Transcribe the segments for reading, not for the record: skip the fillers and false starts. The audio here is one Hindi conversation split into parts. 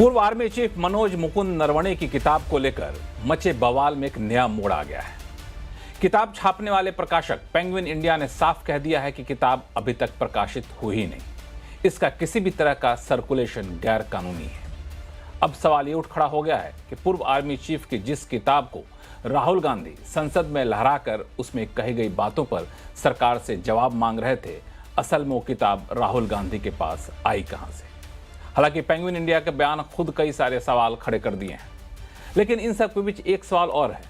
पूर्व आर्मी चीफ मनोज मुकुंद नरवणे की किताब को लेकर मचे बवाल में एक नया मोड़ आ गया है। किताब छापने वाले प्रकाशक पेंगुइन इंडिया ने साफ कह दिया है कि किताब अभी तक प्रकाशित हुई ही नहीं। इसका किसी भी तरह का सर्कुलेशन गैर कानूनी है। अब सवाल ये उठ खड़ा हो गया है कि पूर्व आर्मी चीफ की जिस किताब को राहुल गांधी संसद में लहराकर उसमें कही गई बातों पर सरकार से जवाब मांग रहे थे, असल में वो किताब राहुल गांधी के पास आई कहां से। हालांकि पेंगुइन इंडिया के बयान खुद कई सारे सवाल खड़े कर दिए हैं, लेकिन इन सब के बीच एक सवाल और है,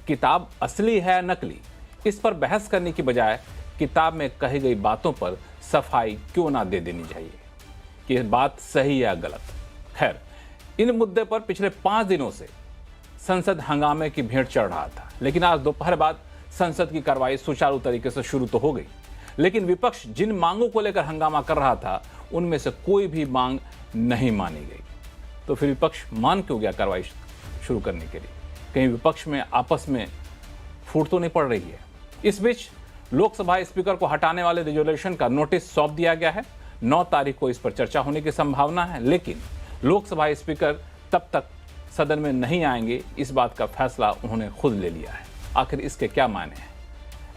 किताब असली है नकली। इस पर बहस करने की बजाय किताब में कही गई बातों पर सफाई क्यों ना दे देनी चाहिए कि यह बात सही या गलत। खैर, इन मुद्दे पर पिछले 5 दिनों से संसद हंगामे की भेंट चढ़ रहा था, लेकिन आज दोपहर बाद संसद की कार्रवाई सुचारू तरीके से शुरू तो हो गई, लेकिन विपक्ष जिन मांगों को लेकर हंगामा कर रहा था उनमें से कोई भी मांग नहीं मानी गई। तो फिर विपक्ष मान क्यों गया कार्रवाई शुरू करने के लिए? कहीं विपक्ष में आपस में फूट तो नहीं पड़ रही है? इस बीच लोकसभा स्पीकर को हटाने वाले रेजोल्यूशन का नोटिस सौंप दिया गया है। 9 तारीख को इस पर चर्चा होने की संभावना है, लेकिन लोकसभा स्पीकर तब तक सदन में नहीं आएंगे, इस बात का फैसला उन्होंने खुद ले लिया है। आखिर इसके क्या मायने हैं?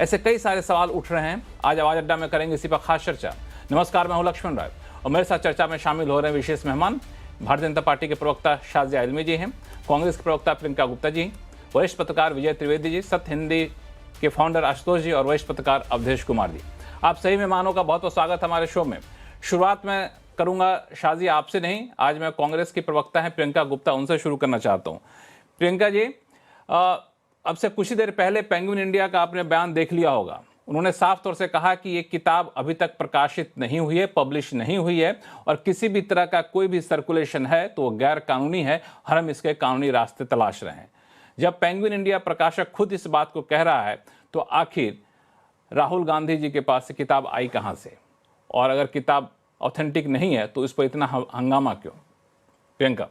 ऐसे कई सारे सवाल उठ रहे हैं। आज आवाज अड्डा में करेंगे इसी पर खास चर्चा। नमस्कार, मैं हूं लक्ष्मण राय और मेरे साथ चर्चा में शामिल हो रहे हैं विशेष मेहमान। भारतीय जनता पार्टी के प्रवक्ता शाजिया इल्मी जी हैं, कांग्रेस के प्रवक्ता प्रियंका गुप्ता जी, वरिष्ठ पत्रकार विजय त्रिवेदी जी, सत्य हिंदी के फाउंडर आशुतोष जी और वरिष्ठ पत्रकार अवधेश कुमार जी। आप सही मेहमानों का बहुत बहुत स्वागत हमारे शो में। शुरुआत में करूंगा शाजिया आपसे नहीं, आज मैं कांग्रेस की प्रवक्ता हैं प्रियंका गुप्ता, उनसे शुरू करना चाहता हूं। प्रियंका जी, अब से कुछ ही देर पहले पेंगुइन इंडिया का आपने बयान देख लिया होगा। उन्होंने साफ तौर से कहा कि ये किताब अभी तक प्रकाशित नहीं हुई है, पब्लिश नहीं हुई है, और किसी भी तरह का कोई भी सर्कुलेशन है तो वो गैर कानूनी है, हम इसके कानूनी रास्ते तलाश रहे हैं। जब पेंगुइन इंडिया प्रकाशक खुद इस बात को कह रहा है तो आखिर राहुल गांधी जी के पास से किताब आई कहां से? और अगर किताब ऑथेंटिक नहीं है तो इस पर इतना हंगामा क्यों? प्रियंका,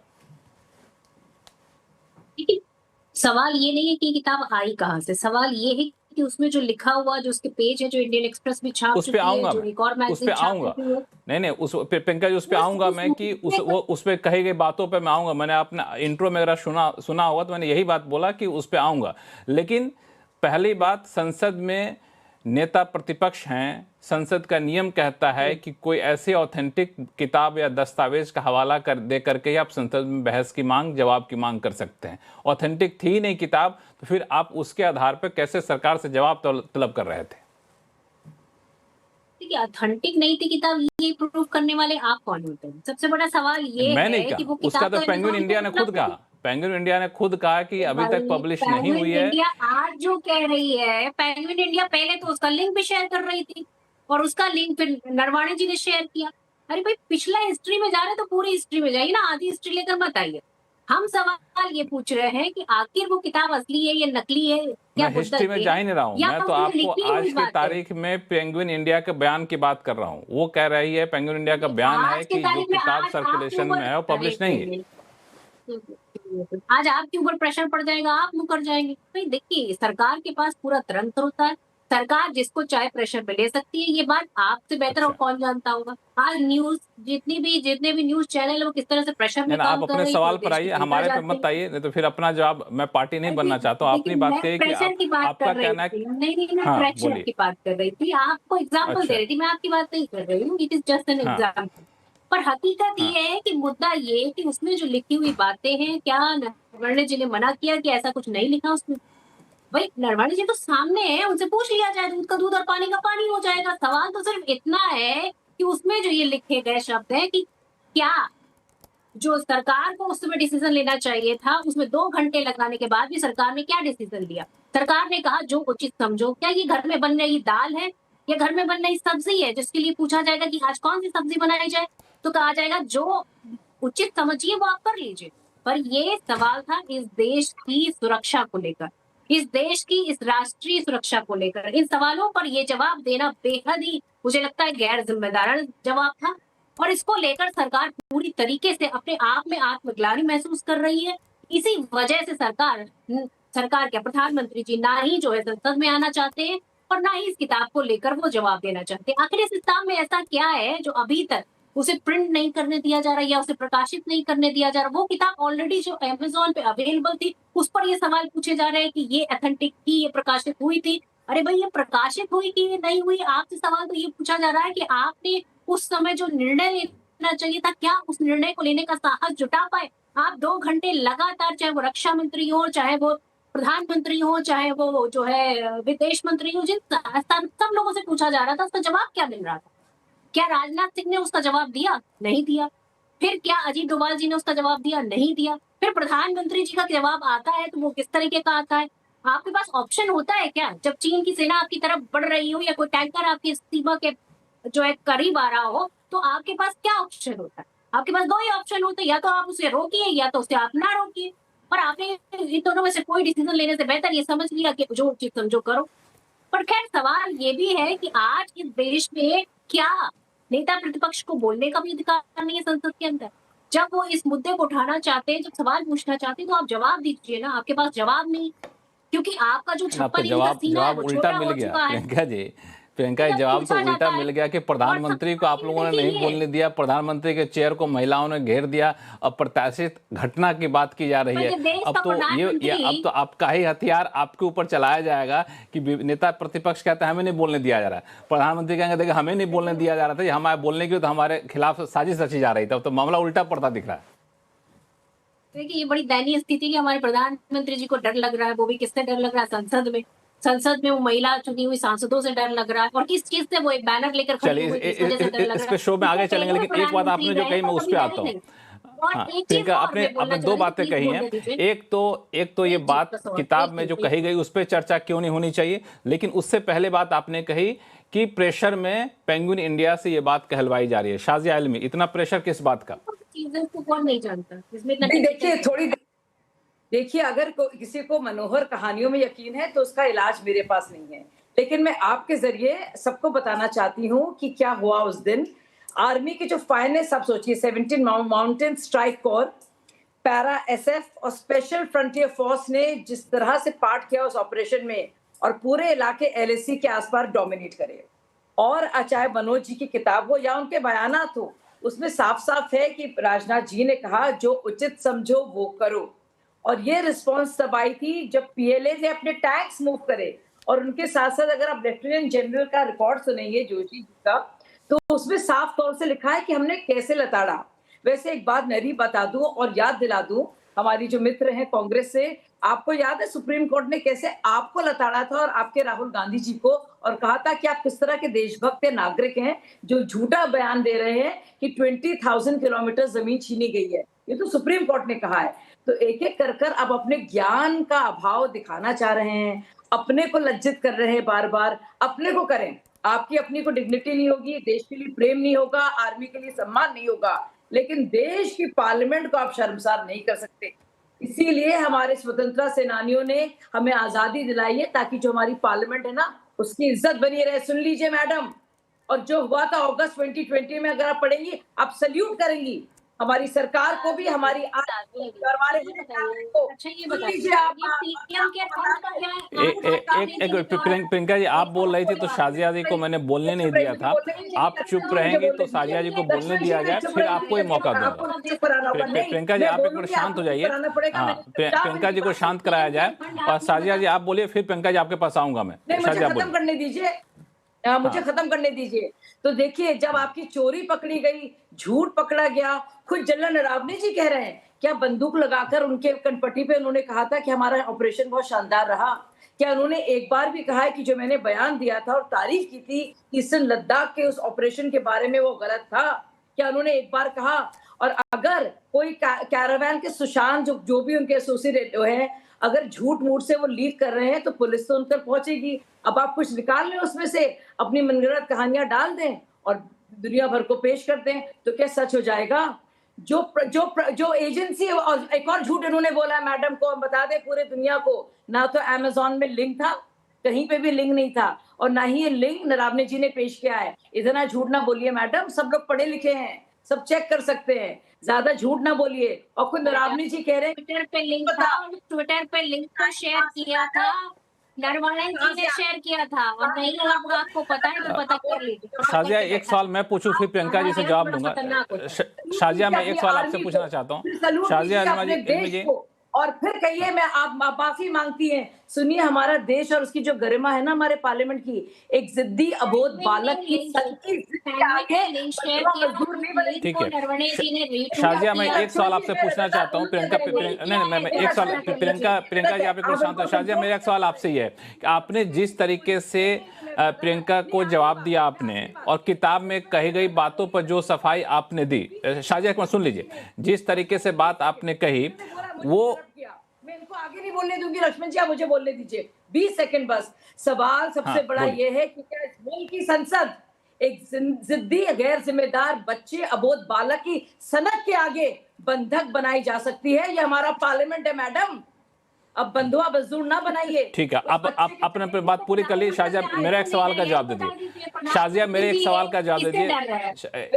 सवाल ये नहीं है कि किताब आई कहां से, सवाल ये है कि उसमें जो लिखा हुआ, जो उसके पेज है, जो इंडियन एक्सप्रेस में छाप उस पे आऊंगा, जो एक और मैगजीन छाप चुकी है। नहीं, उस प्रियंका जी, उस पे आऊंगा मैं कि उस पे कही गई बातों पे मैं आऊंगा। मैंने अपना इंट्रो में अगर सुना होगा तो मैंने यही बात बोला कि उस पे आऊंगा। लेकिन पहली बात, संसद में नेता प्रतिपक्ष हैं, संसद का नियम कहता है कि कोई ऐसी ऑथेंटिक किताब या दस्तावेज का हवाला कर दे करके ही आप संसद में बहस की मांग, जवाब की मांग कर सकते हैं। ऑथेंटिक थी नहीं किताब, तो फिर आप उसके आधार पर कैसे सरकार से जवाब तलब कर रहे थे? देखिए, ऑथेंटिक नहीं थी किताब, ये प्रूव करने वाले आप कौन होते हैं? सबसे बड़ा सवाल ये है कि वो उसका किताब तो पेंगुइन इंडिया ने खुद कहा, पेंगुइन इंडिया ने खुद कहा कि अभी तक पब्लिश नहीं हुई है। इंडिया आज जो कह रही है, पेंगुइन इंडिया पहले तो उसका लिंक भी शेयर कर रही थी और उसका लिंक फिर नरवाणे जी ने शेयर किया। अरे भाई, पिछला हिस्ट्री में जा रहे तो पूरी हिस्ट्री में जाइए ना, आधी हिस्ट्री लेकर मत आइए। हम सवाल ये पूछ रहे हैं कि आखिर वो किताब असली है या नकली है? मैं हिस्ट्री में जा ही नहीं रहा हूँ, मैं तो आपको आज की तारीख में पेंगुइन इंडिया के बयान की बात कर रहा हूँ। वो कह रही है, पेंगुइन इंडिया का बयान है कि जो किताब सर्कुलेशन में है वो पब्लिश नहीं है। आज आपके ऊपर प्रेशर पड़ जाएगा, आप मुकर जाएंगे। भाई देखिए, सरकार के पास पूरा तंत्र होता है, सरकार जिसको चाहे प्रेशर में ले सकती है। ये बात आपसे बेहतर और कौन जानता होगा। आज न्यूज जितने भी न्यूज चैनल है वो किस तरह से प्रेशर में काम कर रहे हैं। आप अपने सवाल पर आइए, हमारे पे मत आइए, नहीं तो फिर अपना जवाब। मैं पार्टी नहीं बनना चाहता हूँ, अपनी बात कही कि आपका कहना है। नहीं, मैं प्रेशर की बात कर रही थी, आपको एग्जाम्पल दे रही थी, मैं आपकी बात नहीं कर रही हूँ। It is just an example. पर हकीकत ये है कि मुद्दा ये कि उसमें जो लिखी हुई बातें हैं, क्या नरवणे जी ने मना किया कि ऐसा कुछ नहीं लिखा उसमें? भाई, नरवणे जी तो सामने है, उनसे पूछ लिया जाए, दूध का दूध और पानी का पानी हो जाएगा। सवाल तो सिर्फ इतना है कि उसमें जो ये लिखे गए शब्द है कि क्या जो सरकार को उस समय डिसीजन लेना चाहिए था, उसमें 2 घंटे लगाने के बाद भी सरकार ने क्या डिसीजन लिया? सरकार ने कहा जो उचित समझो। क्या ये घर में बन रही दाल है या घर में बन रही सब्जी है जिसके लिए पूछा जाएगा कि आज कौन सी सब्जी बनाई जाए? तो कहा जाएगा जो उचित समझिए वो आप कर लीजिए। पर ये सवाल था इस देश की सुरक्षा को लेकर, इस देश की इस राष्ट्रीय सुरक्षा को लेकर। इन सवालों पर ये जवाब देना बेहद ही, मुझे लगता है, गैर जिम्मेदाराना जवाब था। और इसको लेकर सरकार पूरी तरीके से अपने आप में आत्मग्लानि महसूस कर रही है। इसी वजह से सरकार के प्रधानमंत्री जी ना ही जो है संसद में आना चाहते हैं और ना ही इस किताब को लेकर वो जवाब देना चाहते हैं। आखिर इस किताब में ऐसा क्या है जो अभी तक उसे प्रिंट नहीं करने दिया जा रहा या उसे प्रकाशित नहीं करने दिया जा रहा। वो किताब ऑलरेडी जो अमेज़न पे अवेलेबल थी, उस पर ये सवाल पूछे जा रहे हैं कि ये ऑथेंटिक थी, ये प्रकाशित हुई थी। अरे भाई, ये प्रकाशित हुई कि नहीं हुई, आपसे सवाल तो ये पूछा जा रहा है कि आपने उस समय जो निर्णय लेना चाहिए था, क्या उस निर्णय को लेने का साहस जुटा पाए? आप 2 घंटे लगातार, चाहे वो रक्षा मंत्री हो, चाहे वो प्रधानमंत्री हो, चाहे वो जो है विदेश मंत्री हो, जिन सब लोगों से पूछा जा रहा था, उसका जवाब क्या मिल रहा था? क्या राजनाथ सिंह ने उसका जवाब दिया? नहीं दिया। फिर क्या अजीत डोभाल जी ने उसका जवाब दिया? नहीं दिया। फिर प्रधानमंत्री जी का जवाब आता है तो वो किस तरीके का आता है? आपके पास ऑप्शन होता है क्या? जब चीन की सेना आपकी तरफ बढ़ रही हो या कोई टैंकर आपकी सीमा के जो है करीब आ रहा हो, तो आपके पास क्या ऑप्शन होता है? आपके पास 2 ही ऑप्शन होते हैं, या तो आप उसे रोकिए या तो उसे आप ना रोकिए। पर आपने इन दोनों में से कोई डिसीजन लेने से बेहतर ये समझ लिया कि जो उचित समझो करो। पर खैर, सवाल ये भी है कि आज इस देश में क्या नेता प्रतिपक्ष को बोलने का भी अधिकार नहीं है संसद के अंदर? जब वो इस मुद्दे को उठाना चाहते हैं, जब सवाल पूछना चाहते हैं, तो आप जवाब दीजिए ना। आपके पास जवाब नहीं, क्योंकि आपका जो अब तो 56 इंच का जवाब सीना है जवाब वो उल्टा छोटा मिल हो गया चुका है। प्रियंका जी। प्रियंका जी, जब जवाब तो पूछा उल्टा जाता मिल है गया कि और प्रधानमंत्री को आप लोगों ने नहीं बोलने दिया, प्रधानमंत्री के चेयर को महिलाओं ने घेर दिया। अप्रत्याशित घटना की बात की जा रही है। देश अब का तो ये अब तो आपका ही हथियार आपके ऊपर चलाया जाएगा कि नेता प्रतिपक्ष कहते हैं हमें नहीं बोलने दिया जा रहा है, प्रधानमंत्री कहेंगे देखिए हमें नहीं बोलने दिया जा रहा था, हमारे बोलने की तो हमारे खिलाफ साजिश रची जा रही थी। अब तो मामला उल्टा पड़ता दिख रहा है। देखिए, ये बड़ी दयनीय स्थिति कि हमारे प्रधानमंत्री जी को डर लग रहा है। वो भी किससे डर लग रहा है? संसद में वो महिला चुनी हुई सांसदों से डर लग रहा है। और किस चीज से? वो एक बैनर लेकर खड़ी चलिए हुई, जिस वजह से डर लग इस रहा पे है। शो में आगे इससे चलेंगे, पहले वो लेकिन एक बात प्रधानमंत्री आपने जो रहे कही मैं पर उस कभी पे डरे आता हूँ। नहीं। और हाँ एक चीज प्रियंका, और आपने मैं बोलना आपने दो चाहूंगी, बातें प्लीज कही हैं। बोलने दीजिए। एक तो ये एक चीज बात का सवाल, किताब एक में जो चीज, कही गई उस पर चर्चा क्यों नहीं होनी चाहिए, लेकिन उससे पहले बात आपने कही कि प्रेशर में पेंगुइन इंडिया से ये बात कहलवाई जा रही है। शाजिया आलमी, इतना प्रेशर किस बात का? चीजें को कौन नहीं जानता इसमें इतना। नहीं, देखिए अगर किसी को मनोहर कहानियों में यकीन है तो उसका इलाज मेरे पास नहीं है, लेकिन मैं आपके जरिए सबको बताना चाहती हूँ कि क्या हुआ उस दिन। आर्मी के जो फाइनेंस, आप सोचिए 17 mountain strike corps, para SF और स्पेशल फ्रंटियर फोर्स ने जिस तरह से पार्ट किया उस ऑपरेशन में, और पूरे इलाके एलएसी के आसपास डोमिनेट करे। और चाहे मनोज जी की किताब हो या उनके बयानात हो, उसमें साफ साफ है कि राजनाथ जी ने कहा जो उचित समझो वो करो। और ये रिस्पांस तब आई थी जब पीएलए ने अपने टैंक्स मूव करे। और उनके साथ साथ अगर आप लेफ्टिनेंट जनरल का रिकॉर्ड सुनेंगे जोशी जी का, तो उसमें साफ तौर से लिखा है कि हमने कैसे लताड़ा। वैसे एक बात मैं भी बता दूं और याद दिला दूं, हमारी जो मित्र हैं कांग्रेस से, आपको याद है सुप्रीम कोर्ट ने कैसे आपको लताड़ा था और आपके राहुल गांधी जी को, और कहा था कि आप किस तरह के देशभक्त नागरिक हैं जो झूठा बयान दे रहे हैं कि 20,000 किलोमीटर जमीन छीनी गई है। ये तो सुप्रीम कोर्ट ने कहा है। तो एक एक कर कर अब अपने ज्ञान का अभाव दिखाना चाह रहे हैं, अपने को लज्जित कर रहे हैं बार बार। अपने को करें, आपकी अपनी को डिग्निटी नहीं होगी, देश के लिए प्रेम नहीं होगा, आर्मी के लिए सम्मान नहीं होगा, लेकिन देश की पार्लियामेंट को आप शर्मसार नहीं कर सकते। इसीलिए हमारे स्वतंत्रता सेनानियों ने हमें आजादी दिलाई है, ताकि जो हमारी पार्लियामेंट है ना, उसकी इज्जत बनी रहे। सुन लीजिए मैडम, और जो हुआ था अगस्त 2020 में, अगर आप पढ़ेंगी आप सल्यूट करेंगी हमारी सरकार को भी, हमारी प्रियंका जी, आप बोल रही थी तो शाजिया जी को मैंने बोलने नहीं दिया था। आप चुप रहेंगी तो शाजिया जी को बोलने दिया जाए, फिर आपको ये मौका दूंगा। प्रियंका जी, आप एक बार शांत हो जाइए। हाँ, प्रियंका जी को शांत कराया जाए और शाजिया जी आप बोलिए, फिर प्रियंका जी आपके पास आऊंगा मैं। मुझे खत्म करने दीजिए, मुझे खत्म करने दीजिए। तो देखिए, जब आपकी चोरी पकड़ी गई, झूठ पकड़ा गया, खुद जनरल नरावने जी कह रहे हैं, क्या बंदूक लगाकर उनके कनपट्टी पे उन्होंने कहा था कि हमारा ऑपरेशन बहुत शानदार रहा? क्या उन्होंने एक बार भी कहा है कि जो मैंने बयान दिया था और तारीफ की थी ईस्टर्न लद्दाख के उस ऑपरेशन के बारे में वो गलत था? क्या उन्होंने एक बार कहा? और अगर कोई कैरावैन के सुशांत जो भी उनके एसोसिएट हैं, अगर झूठ मूठ से वो लीक कर रहे हैं तो पुलिस तो उन तक पहुंचेगी। अब आप कुछ निकाल लें उसमें से, अपनी मनगढ़ंत कहानियां डाल दें और दुनिया भर को पेश कर दें, तो क्या सच हो जाएगा? जो एजेंसी, और एक और झूठ इन्होंने बोला है मैडम को, हम बता दें पूरे दुनिया को, ना तो अमेज़न में लिंक था, कहीं पे भी लिंक नहीं था, और ना ही ये लिंक नरावने जी ने पेश किया है। इतना झूठ ना बोलिए मैडम, सब लोग पढ़े लिखे हैं, सब चेक कर सकते हैं, ज्यादा झूठ ना बोलिए। और खुद नरावने जी कह रहे हैं ट्विटर पे लिंक था, ट्विटर पे लिंक को शेयर किया था, नरवणे जी ने शेयर किया था और नहीं अगर आपको पता है तो पता कर लीजिए। शाजिया एक सवाल मैं पूछूं फिर प्रियंका जी से जवाब दूंगा। शाजिया मैं एक सवाल आपसे पूछना चाहता हूँ। शाजिया इल्मी जी और फिर कहिए मैं आप माफी मांगती हैं। सुनिए, हमारा देश और उसकी जो गरिमा है ना हमारे पार्लियामेंट की, एक जिद्दी अबोध बालक की सबकी मजदूर नहीं बनेगी। ठीक है शाजिया, मैं एक सवाल आपसे पूछना चाहता हूँ। मैं एक सवाल प्रियंका जी आप एक शांत हो। शाजिया मेरा एक सवाल आपसे ये है कि आपने जिस तरीके से प्रियंका को जवाब दिया आपने और किताब में कही गई बातों पर जो सफाई आपने दी, शाजिया सुन लीजिए, जिस तरीके से बात आपने कही वो मैं इनको आगे नहीं बोलने दूंगी। लक्ष्मण जी आप मुझे बोलने दीजिए 20 सेकंड बस। सवाल सबसे बड़ा ये है कि क्या इस मुल्क की संसद एक जिद्दी गैर जिम्मेदार बच्चे अबोध बालक की सनक के आगे बंधक बनाई जा सकती है? ये हमारा पार्लियामेंट है मैडम, अब बंधुआ मजदूर ना बनाइए। ठीक है, आप अपने बात पूरी कर ली। शाजिया मेरा एक सवाल का जवाब दे दीजिए। शाजिया मेरे एक सवाल का जवाब दे दीजिए।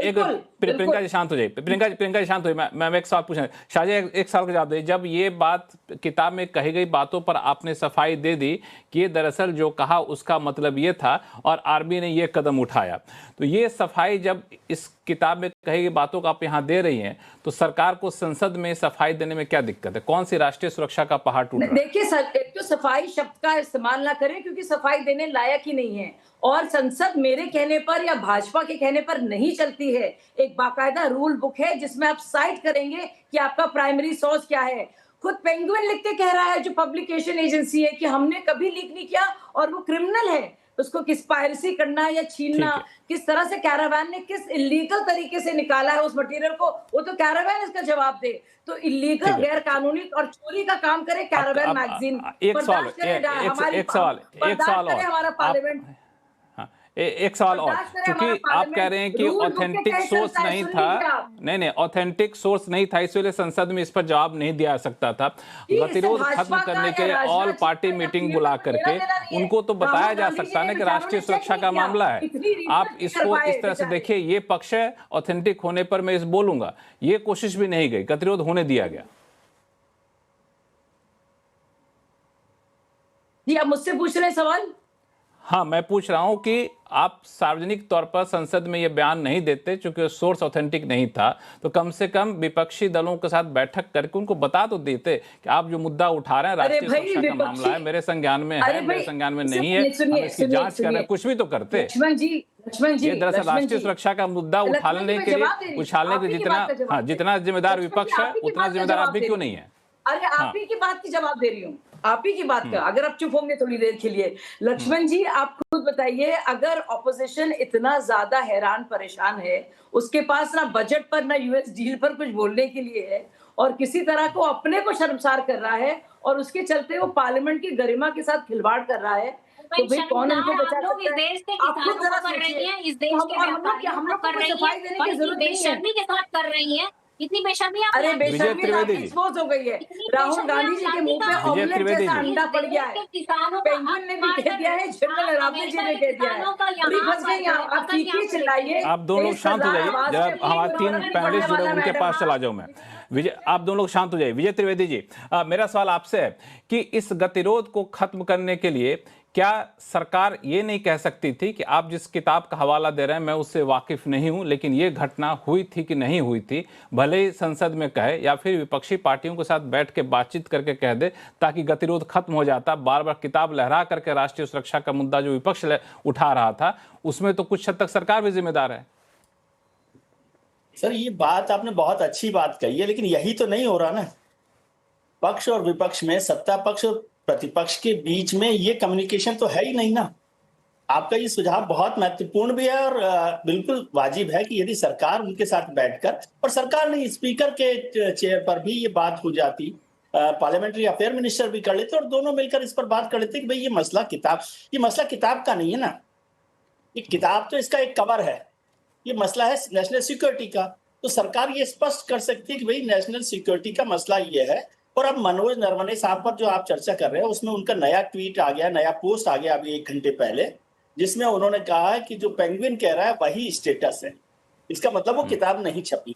एक प्रियंका जी शांत हो जाइए। प्रियंका जी शांत हो जाइए। मैं एक सवाल पूछना। शाजिया एक सवाल का जवाब दीजिए। जब ये बात किताब में कही गई बातों पर आपने सफाई दे दी कि ये दरअसल जो कहा उसका मतलब ये था और आरबी ने ये कदम उठाया, तो ये सफाई जब इस किताब में कही गई बातों को आप यहाँ दे रही हैं तो सरकार को संसद में सफाई देने में क्या दिक्कत है? कौन सी राष्ट्रीय सुरक्षा का पहाड़ टूट रहा है? देखिए सर, एक तो सफाई शब्द का इस्तेमाल ना करें क्योंकि सफाई देने लायक ही नहीं है और संसद मेरे कहने पर या भाजपा के कहने पर नहीं चलती है। एक बाकायदा रूल बुक है जिसमें आप साइट करेंगे कि आपका प्राइमरी सोर्स क्या है। खुद पेंगुइन लिख के कह रहा है, जो पब्लिकेशन एजेंसी है, कि हमने कभी लीक नहीं किया और वो क्रिमिनल है। उसको किस पायरेसी करना या छीनना, किस तरह से कैरावैन ने किस इलीगल तरीके से निकाला है उस मटेरियल को, वो तो कैरावैन इसका जवाब दे। तो इलीगल गैर कानूनी और चोरी का काम करे कैरावैन मैगजीन। एक सवाल और हमारा पार्लियामेंट एक सवाल और, क्योंकि आप कह रहे हैं कि ऑथेंटिक सोर्स नहीं था, नहीं ऑथेंटिक सोर्स नहीं था, इसलिए संसद में इस पर जवाब नहीं दिया सकता था। गतिरोध खत्म करने के लिए ऑल पार्टी मीटिंग बुला करके उनको तो बताया जा सकता है ना कि राष्ट्रीय सुरक्षा का मामला है। आप इसको इस तरह से देखिए, ये पक्ष है, ऑथेंटिक होने पर मैं इस बोलूंगा, ये कोशिश भी नहीं गई, गतिरोध होने दिया गया। जी आप मुझसे पूछ रहे हैं सवाल? हाँ, मैं पूछ रहा हूं कि आप सार्वजनिक तौर पर संसद में ये बयान नहीं देते क्योंकि सोर्स ऑथेंटिक नहीं था, तो कम से कम विपक्षी दलों के साथ बैठक करके उनको बता तो देते कि आप जो मुद्दा उठा रहे हैं राष्ट्रीय सुरक्षा का मामला है, मेरे संज्ञान में है, मेरे संज्ञान में नहीं है, हम इसकी जांच कर रहे हैं, कुछ भी तो करते। लक्ष्मण जी ये दरअसल राष्ट्रीय सुरक्षा का मुद्दा उछालने के लिए जितना जिम्मेदार विपक्ष है उतना जिम्मेदार आप भी क्यों नहीं है? अरे आप ही की बात की जवाब दे रही हूँ, आप ही की बात का। अगर आप चुप होंगे थोड़ी देर के लिए। लक्ष्मण जी आप खुद बताइए, अगर ऑपोजिशन इतना ज्यादा हैरान परेशान है, उसके पास ना बजट पर ना यूएस डील पर कुछ बोलने के लिए है और किसी तरह को अपने को शर्मसार कर रहा है और उसके चलते वो पार्लियामेंट की गरिमा के साथ खिलवाड़ कर रहा है, तो भाई कौन उनको बचा सकता है? आप खुद जरा सोचिए। हम लोग को सफाई देने की जरूरत नहीं है, के साथ कर रही है। इतनी बेशर्मी आप, अरे बेशर्मी एक्सपोज हो गई है। राहुल गांधी जी के मुंह पे ऑमलेट जैसा अंडा पड़ गया है। पेंगुइन ने भी कह दिया है, जनरल रावत जी ने कह दिया है। पूरी फंस गई आप तीखी चिल्लाइए। आप दोनों लोग शांत हो जाइए, जब हमारे 3 पैनलिस्ट जुड़े उनके पास चला जाऊं मैं। विजय, आप दोनों लोग शांत हो जाइए। विजय त्रिवेदी जी, मेरा सवाल आपसे है कि इस गतिरोध को खत्म करने के लिए क्या सरकार ये नहीं कह सकती थी कि आप जिस किताब का हवाला दे रहे हैं मैं उससे वाकिफ नहीं हूं, लेकिन ये घटना हुई थी कि नहीं हुई थी, भले ही संसद में कहे या फिर विपक्षी पार्टियों के साथ बैठ के बातचीत करके कह दे, ताकि गतिरोध खत्म हो जाता। बार बार किताब लहरा करके राष्ट्रीय सुरक्षा का मुद्दा जो विपक्ष उठा रहा था, उसमें तो कुछ हद तक सरकार भी जिम्मेदार है। सर ये बात आपने बहुत अच्छी बात कही है, लेकिन यही तो नहीं हो रहा ना। पक्ष और विपक्ष में, सत्ता पक्ष और प्रतिपक्ष के बीच में ये कम्युनिकेशन तो है ही नहीं ना। आपका ये सुझाव बहुत महत्वपूर्ण भी है और बिल्कुल वाजिब है कि यदि सरकार उनके साथ बैठकर, और सरकार नहीं, स्पीकर के चेयर पर भी ये बात हो जाती, पार्लियामेंट्री अफेयर मिनिस्टर भी कर लेते और दोनों मिलकर इस पर बात कर लेते कि भाई ये मसला किताब का नहीं है ना, ये किताब तो इसका एक कवर है, ये मसला है नेशनल सिक्योरिटी का। तो सरकार ये स्पष्ट कर सकती है कि भाई नेशनल सिक्योरिटी का मसला ये है। और अब मनोज नरवणे साहब पर जो आप चर्चा कर रहे हैं, उसमें उनका नया ट्वीट आ गया, नया पोस्ट आ गया अभी 1 घंटे पहले, जिसमें उन्होंने कहा है कि जो पेंगुइन कह रहा है वही स्टेटस है। इसका मतलब वो किताब नहीं छपी।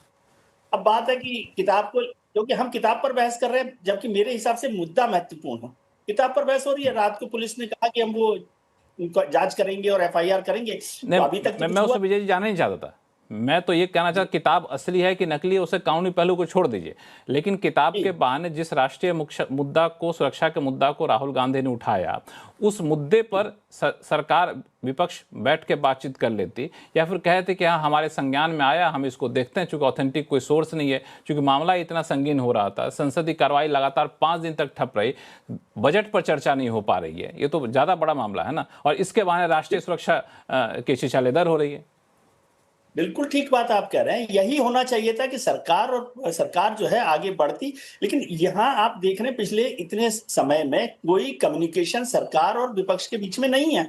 अब बात है कि किताब को, क्योंकि हम किताब पर बहस कर रहे हैं, जबकि मेरे हिसाब से मुद्दा महत्वपूर्ण है। किताब पर बहस हो रही है। रात को पुलिस ने कहा कि हम वो जांच करेंगे और एफआईआर करेंगे, तो अभी तक मैं उससे विजय जी जानना नहीं चाहता था। मैं तो ये कहना चाहता, किताब असली है कि नकली है उसे कानूनी पहलू को छोड़ दीजिए, लेकिन किताब के बहाने जिस राष्ट्रीय मुद्दा को, सुरक्षा के मुद्दा को राहुल गांधी ने उठाया, उस मुद्दे पर सरकार विपक्ष बैठ के बातचीत कर लेती, या फिर कहते कि हाँ हमारे संज्ञान में आया, हम इसको देखते हैं, चूंकि ऑथेंटिक कोई सोर्स नहीं है, चूंकि मामला इतना संगीन हो रहा था, संसदीय कार्रवाई लगातार 5 दिन तक ठप रही, बजट पर चर्चा नहीं हो पा रही है, ये तो ज्यादा बड़ा मामला है ना, और इसके बहाने राष्ट्रीय सुरक्षा की शिशालेदर हो रही है। बिल्कुल ठीक बात आप कह रहे हैं, यही होना चाहिए था कि सरकार जो है आगे बढ़ती। लेकिन यहाँ आप देख रहे हैं पिछले इतने समय में कोई कम्युनिकेशन सरकार और विपक्ष के बीच में नहीं है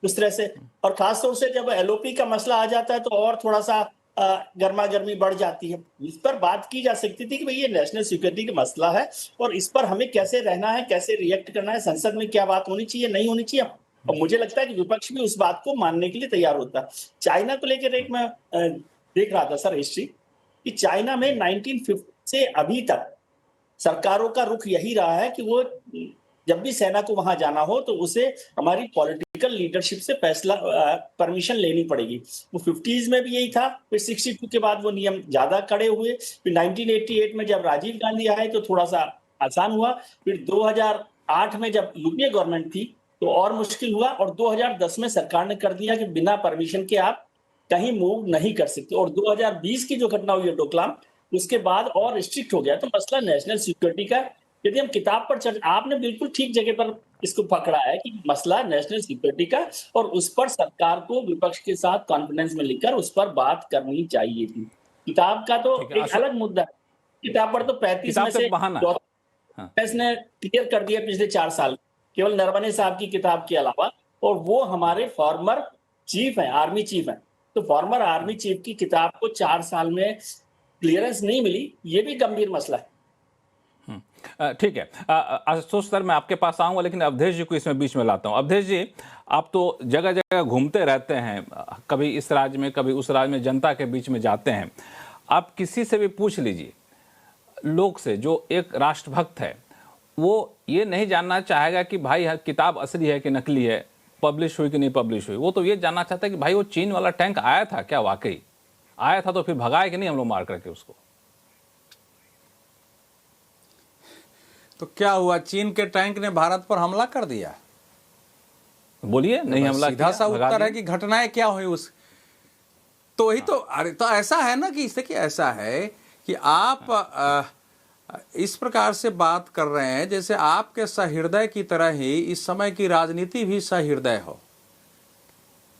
उस तरह से, और खासतौर से जब एलओपी का मसला आ जाता है तो और थोड़ा सा गर्मा गर्मी बढ़ जाती है। इस पर बात की जा सकती थी कि भाई ये नेशनल सिक्योरिटी का मसला है और इस पर हमें कैसे रहना है, कैसे रिएक्ट करना है, संसद में क्या बात होनी चाहिए, नहीं होनी चाहिए। और मुझे लगता है कि विपक्ष भी उस बात को मानने के लिए तैयार होता है। चाइना को लेकर एक मैं देख रहा था सर हिस्ट्री, कि चाइना में 1950 से अभी तक सरकारों का रुख यही रहा है कि वो जब भी सेना को वहां जाना हो तो उसे हमारी पॉलिटिकल लीडरशिप से फैसला परमिशन लेनी पड़ेगी। वो 50s में भी यही था, फिर 62 के बाद वो नियम ज्यादा कड़े हुए, फिर 1988 में जब राजीव गांधी आए तो थोड़ा सा आसान हुआ, फिर 2008 में जब यूपीए गवर्नमेंट थी तो और मुश्किल हुआ, और 2010 में सरकार ने कर दिया कि बिना परमिशन के आप कहीं मूव नहीं कर सकते। और 2020 की जो घटना हुई है डोकलाम, उसके बाद और स्ट्रिक्ट हो गया। तो मसला नेशनल सिक्योरिटी का, यदि हम किताब पर चर्चा, आपने बिल्कुल ठीक जगह पर इसको पकड़ा है कि मसला नेशनल सिक्योरिटी का, और उस पर सरकार को विपक्ष के साथ कॉन्फ्रेंस में लिखकर उस पर बात करनी चाहिए थी। किताब का तो एक अलग मुद्दा है, किताब पर तो 35 में से ने क्लियर कर दिया पिछले 4 साल, केवल नरवणे साहब की किताब के अलावा, और वो हमारे फॉर्मर चीफ हैं, आर्मी चीफ हैं। तो फॉर्मर आर्मी चीफ की किताब को 4 साल में क्लियरेंस नहीं मिली, ये भी गंभीर मसला है। ठीक है आशुतोष सर, मैं आपके पास आऊंगा, लेकिन अवधेश जी को इसमें बीच में लाता हूं। अवधेश जी, आप तो जगह जगह घूमते रहते हैं, कभी इस राज्य में कभी उस राज्य में, जनता के बीच में जाते हैं। आप किसी से भी पूछ लीजिए, लोग से जो एक राष्ट्रभक्त है, वो ये नहीं जानना चाहेगा कि भाई किताब असली है कि नकली है, पब्लिश हुई कि नहीं पब्लिश हुई। वो तो ये जानना चाहता है कि भाई वो चीन वाला टैंक आया था क्या, वाकई आया था तो फिर भगाए कि नहीं हम लोग मार करके उसको। तो क्या हुआ, चीन के टैंक ने भारत पर हमला कर दिया? बोलिए, नहीं हमला किया, सीधा सा उत्तर है कि घटनाएं क्या हुई उस, तो वही तो। अरे तो ऐसा है ना कि इससे कि ऐसा है कि आप इस प्रकार से बात कर रहे हैं जैसे आपके सहृदय की तरह ही इस समय की राजनीति भी सहृदय हो।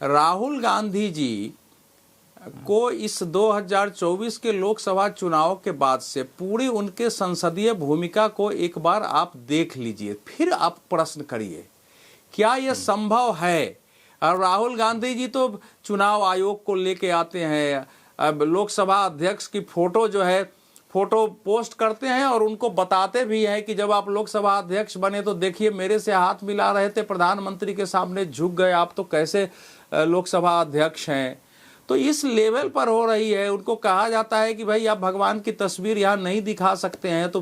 राहुल गांधी जी को इस 2024 के लोकसभा चुनाव के बाद से पूरी उनके संसदीय भूमिका को एक बार आप देख लीजिए, फिर आप प्रश्न करिए क्या यह संभव है। और राहुल गांधी जी तो चुनाव आयोग को लेके आते हैं, अब लोकसभा अध्यक्ष की फोटो जो है फोटो पोस्ट करते हैं और उनको बताते भी हैं कि जब आप लोकसभा अध्यक्ष बने तो देखिए मेरे से हाथ मिला रहे थे, प्रधानमंत्री के सामने झुक गए, आप तो कैसे लोकसभा अध्यक्ष हैं। तो इस लेवल पर हो रही है। उनको कहा जाता है कि भाई आप भगवान की तस्वीर यहाँ नहीं दिखा सकते हैं, तो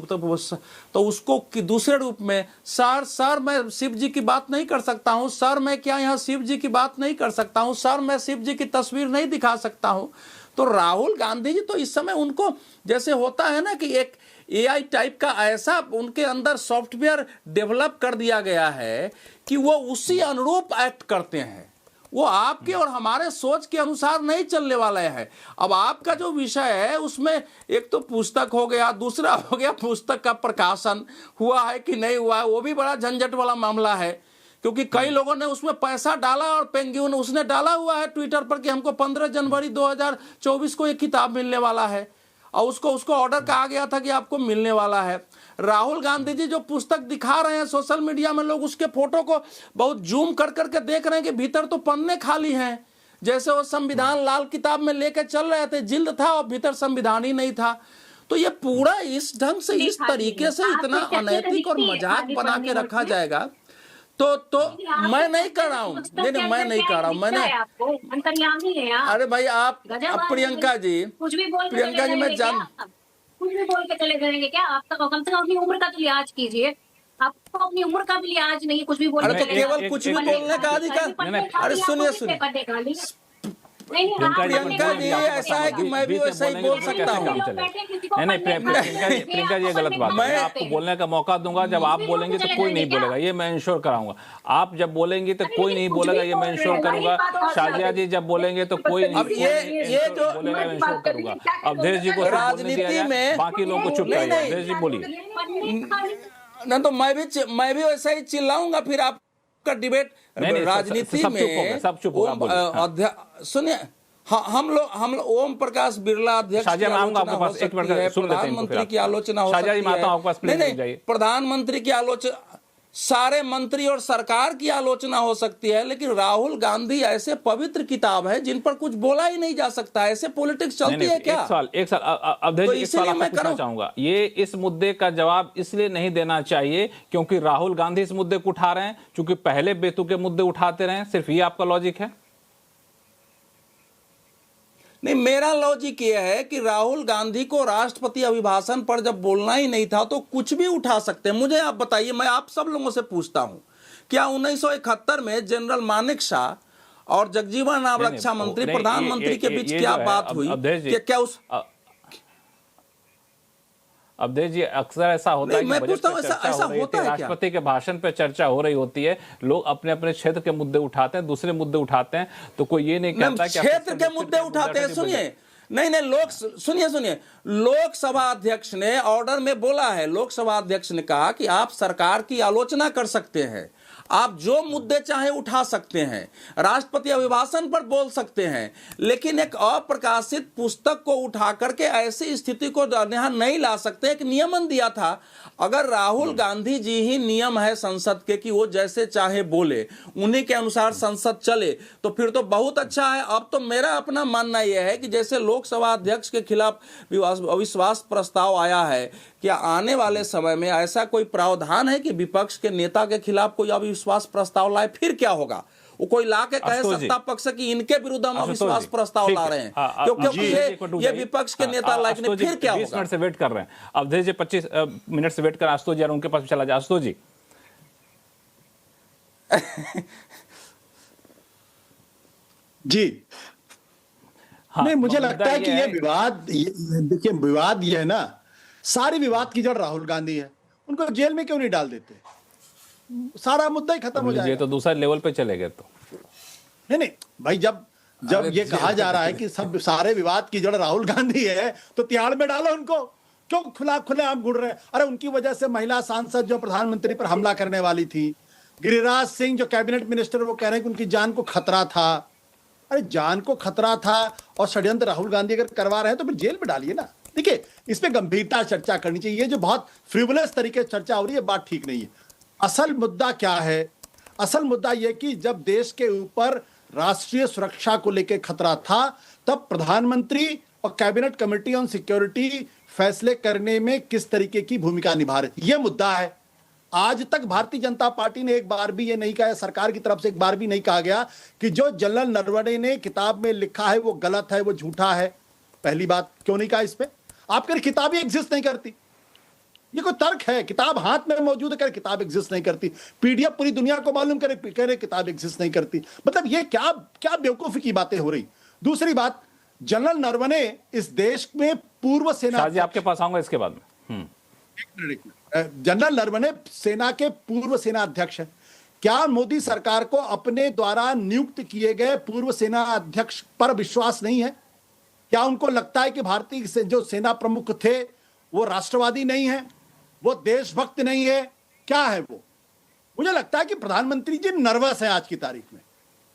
उसको कि दूसरे रूप में सर मैं शिव जी की बात नहीं कर सकता हूँ, सर मैं क्या यहाँ शिव जी की बात नहीं कर सकता हूँ, सर मैं शिव जी की तस्वीर नहीं दिखा सकता हूँ। तो राहुल गांधी जी तो इस समय उनको जैसे होता है ना कि एक एआई टाइप का ऐसा उनके अंदर सॉफ्टवेयर डेवलप कर दिया गया है कि वो उसी अनुरूप एक्ट करते हैं। वो आपके और हमारे सोच के अनुसार नहीं चलने वाला है। अब आपका जो विषय है उसमें एक तो पुस्तक हो गया, दूसरा हो गया पुस्तक का प्रकाशन हुआ है कि नहीं हुआ है, वो भी बड़ा झंझट वाला मामला है, क्योंकि कई लोगों ने उसमें पैसा डाला और पेंगुइन उसने डाला हुआ है ट्विटर पर कि हमको 15 जनवरी 2024 को एक किताब मिलने वाला है, और उसको ऑर्डर कहा गया था कि आपको मिलने वाला है। राहुल गांधी जी जो पुस्तक दिखा रहे हैं सोशल मीडिया में, लोग उसके फोटो को बहुत जूम कर करके देख रहे हैं कि भीतर तो पन्ने खाली हैं, जैसे वो संविधान लाल किताब में लेके चल रहे थे, जिल्द था और भीतर संविधान ही नहीं था। तो ये पूरा इस ढंग से इस तरीके से इतना अनैतिक और मजाक बना के रखा जाएगा तो मैं नहीं कर रहा हूँ, नहीं मैं नहीं कर रहा हूँ, मैंने अंतर्यामी है आप। अरे भाई आप प्रियंका जी, कुछ भी बोल प्रियंका जी मैं जान कुछ भी बोल के चले जाएंगे क्या? आप तो कम से कम अपनी उम्र का तो लिहाज कीजिए। आपको अपनी उम्र का भी लिहाज नहीं है, कुछ भी बोलने अरे तो चलेगा। केवल कुछ भी बोलने का अधिकार। अरे सुनिए प्रियंका जी, ऐसा है कि मैं भी वैसा ही बोल सकता हूँ। नहीं प्रियंका जी, ये गलत बात है। मैं आपको बोलने का मौका दूंगा, जब आप बोलेंगे तो कोई नहीं बोलेगा, ये मैं इंश्योर कराऊंगा। आप जब बोलेंगे तो कोई नहीं बोलेगा, ये मैं इंश्योर करूंगा। शाजिया जी जब बोलेंगे तो कोई नहीं ये जो बोलेगा, मैं इंश्योर करूंगा। अवधेश जी को राजनीति में बाकी लोगों को चुप कराइए। अवधेश जी बोलिए। ना तो मैं भी वैसा ही चिल्लाऊंगा, फिर आपका डिबेट। राजनीति में सब चुप होगा। सुनिए, हम लोग ओम प्रकाश बिरला अध्यक्ष की आलोचना हो सकती है, प्रधानमंत्री की आलोचना हो सकती है। नहीं, प्रधानमंत्री की आलोचना, सारे मंत्री और सरकार की आलोचना हो सकती है, लेकिन राहुल गांधी ऐसे पवित्र किताब है जिन पर कुछ बोला ही नहीं जा सकता। ऐसे पॉलिटिक्स चलती है क्या? एक साल अवधेश जी, एक सवाल मैं पूछना चाहूंगा। ये इस मुद्दे का जवाब इसलिए नहीं देना चाहिए क्योंकि राहुल गांधी इस मुद्दे को उठा रहे हैं, क्योंकि पहले बेतुके मुद्दे उठाते रहे, सिर्फ ये आपका लॉजिक है? नहीं, मेरा लॉजिक यह है कि राहुल गांधी को राष्ट्रपति अभिभाषण पर जब बोलना ही नहीं था तो कुछ भी उठा सकते हैं। मुझे आप बताइए, मैं आप सब लोगों से पूछता हूं, क्या 1971 में जनरल मानेक शाह और जगजीवन राम रक्षा मंत्री प्रधानमंत्री के बीच क्या बात हुई? क्या उस अवधेश जी, अक्सर ऐसा होता है कि बजट पे चर्चा हो रही होती है, राष्ट्रपति के भाषण पे चर्चा हो रही होती है, लोग अपने अपने क्षेत्र के मुद्दे उठाते हैं, दूसरे मुद्दे उठाते हैं, तो कोई ये नहीं कहता कि क्षेत्र के मुद्दे उठाते हैं। सुनिए, नहीं, सुनिए, लोकसभा अध्यक्ष ने ऑर्डर में बोला है, लोकसभा अध्यक्ष ने कहा कि आप सरकार की आलोचना कर सकते हैं, आप जो मुद्दे चाहे उठा सकते हैं, राष्ट्रपति अभिभाषण पर बोल सकते हैं, लेकिन एक अप्रकाशित पुस्तक को उठा करके ऐसी स्थिति को यहाँ नहीं ला सकते। एक नियमन दिया था, अगर राहुल गांधी जी ही नियम है संसद के कि वो जैसे चाहे बोले, उन्हीं के अनुसार संसद चले, तो फिर तो बहुत अच्छा है। अब तो मेरा अपना मानना यह है कि जैसे लोकसभा अध्यक्ष के खिलाफ अविश्वास प्रस्ताव आया है, क्या आने वाले समय में ऐसा कोई प्रावधान है कि विपक्ष के नेता के खिलाफ कोई अविश्वास प्रस्ताव लाए? फिर क्या होगा? वो कोई ला के कहे सत्ता पक्ष की इनके विरुद्ध हम अविश्वास प्रस्ताव ला रहे हैं क्योंकि ये विपक्ष के नेता लायक नहीं, फिर क्या होगा? 20 मिनट से वेट कर रहे हैं अवधेश जी, 25 मिनट से वेट कर। आशुतोष जी, उनके पास चला जाए। आशुतोष जी जी हाँ, नहीं, मुझे लगता है कि ये विवाद, देखिए विवाद ये है ना, सारे विवाद की जड़ राहुल गांधी है। उनको जेल में क्यों नहीं डाल देते? सारा मुद्दा ही खत्म हो जाएगा। ये तो दूसरे लेवल पे चले गए। तो नहीं भाई, जब ये कहा जा रहा है कि सब सारे विवाद की जड़ राहुल गांधी है, तो तिहाड़ में डालो उनको। क्यों खुले आम घुड़ रहे हैं? अरे उनकी वजह से महिला सांसद जो प्रधानमंत्री पर हमला करने वाली थी, गिरिराज सिंह जो कैबिनेट मिनिस्टर, वो कह रहे हैं कि उनकी जान को खतरा था। अरे जान को खतरा था और षड्यंत्र राहुल गांधी अगर करवा रहे हैं तो फिर जेल में डालिए ना। देखिए, इस पे गंभीरता चर्चा करनी चाहिए। ये जो बहुत फ्रिवलेस तरीके से चर्चा हो रही है, बात ठीक नहीं है। असल मुद्दा क्या है? असल मुद्दा यह कि जब देश के ऊपर राष्ट्रीय सुरक्षा को लेकर खतरा था, तब प्रधानमंत्री और कैबिनेट कमेटी ऑन सिक्योरिटी फैसले करने में किस तरीके की भूमिका निभा रही थी, यह मुद्दा है। आज तक भारतीय जनता पार्टी ने एक बार भी ये नहीं कहा, सरकार की तरफ से एक बार भी नहीं कहा गया कि जो जनरल नरवणे ने किताब में लिखा है वो गलत है, वो झूठा है। पहली बात, क्यों नहीं कहा इस पे? आपके किताब ही एग्जिस्ट नहीं करती। ये कोई तर्क है? किताब हाथ में मौजूद है, किताब एग्जिस्ट नहीं करती। पीडीएफ पूरी दुनिया को मालूम करे, कह रहे किताब एग्जिस्ट नहीं करती। मतलब ये क्या बेवकूफी की बातें हो रही। दूसरी बात, जनरल नरवणे इस देश में पूर्व सेना, आपके पास आऊंगा इसके बाद में। जनरल नरवणे सेना के पूर्व सेना अध्यक्ष है। क्या मोदी सरकार को अपने द्वारा नियुक्त किए गए पूर्व सेना अध्यक्ष पर विश्वास नहीं है? क्या उनको लगता है कि भारतीय से जो सेना प्रमुख थे वो राष्ट्रवादी नहीं है, वो देशभक्त नहीं है? क्या है वो? मुझे लगता है कि प्रधानमंत्री जी नर्वस है आज की तारीख में।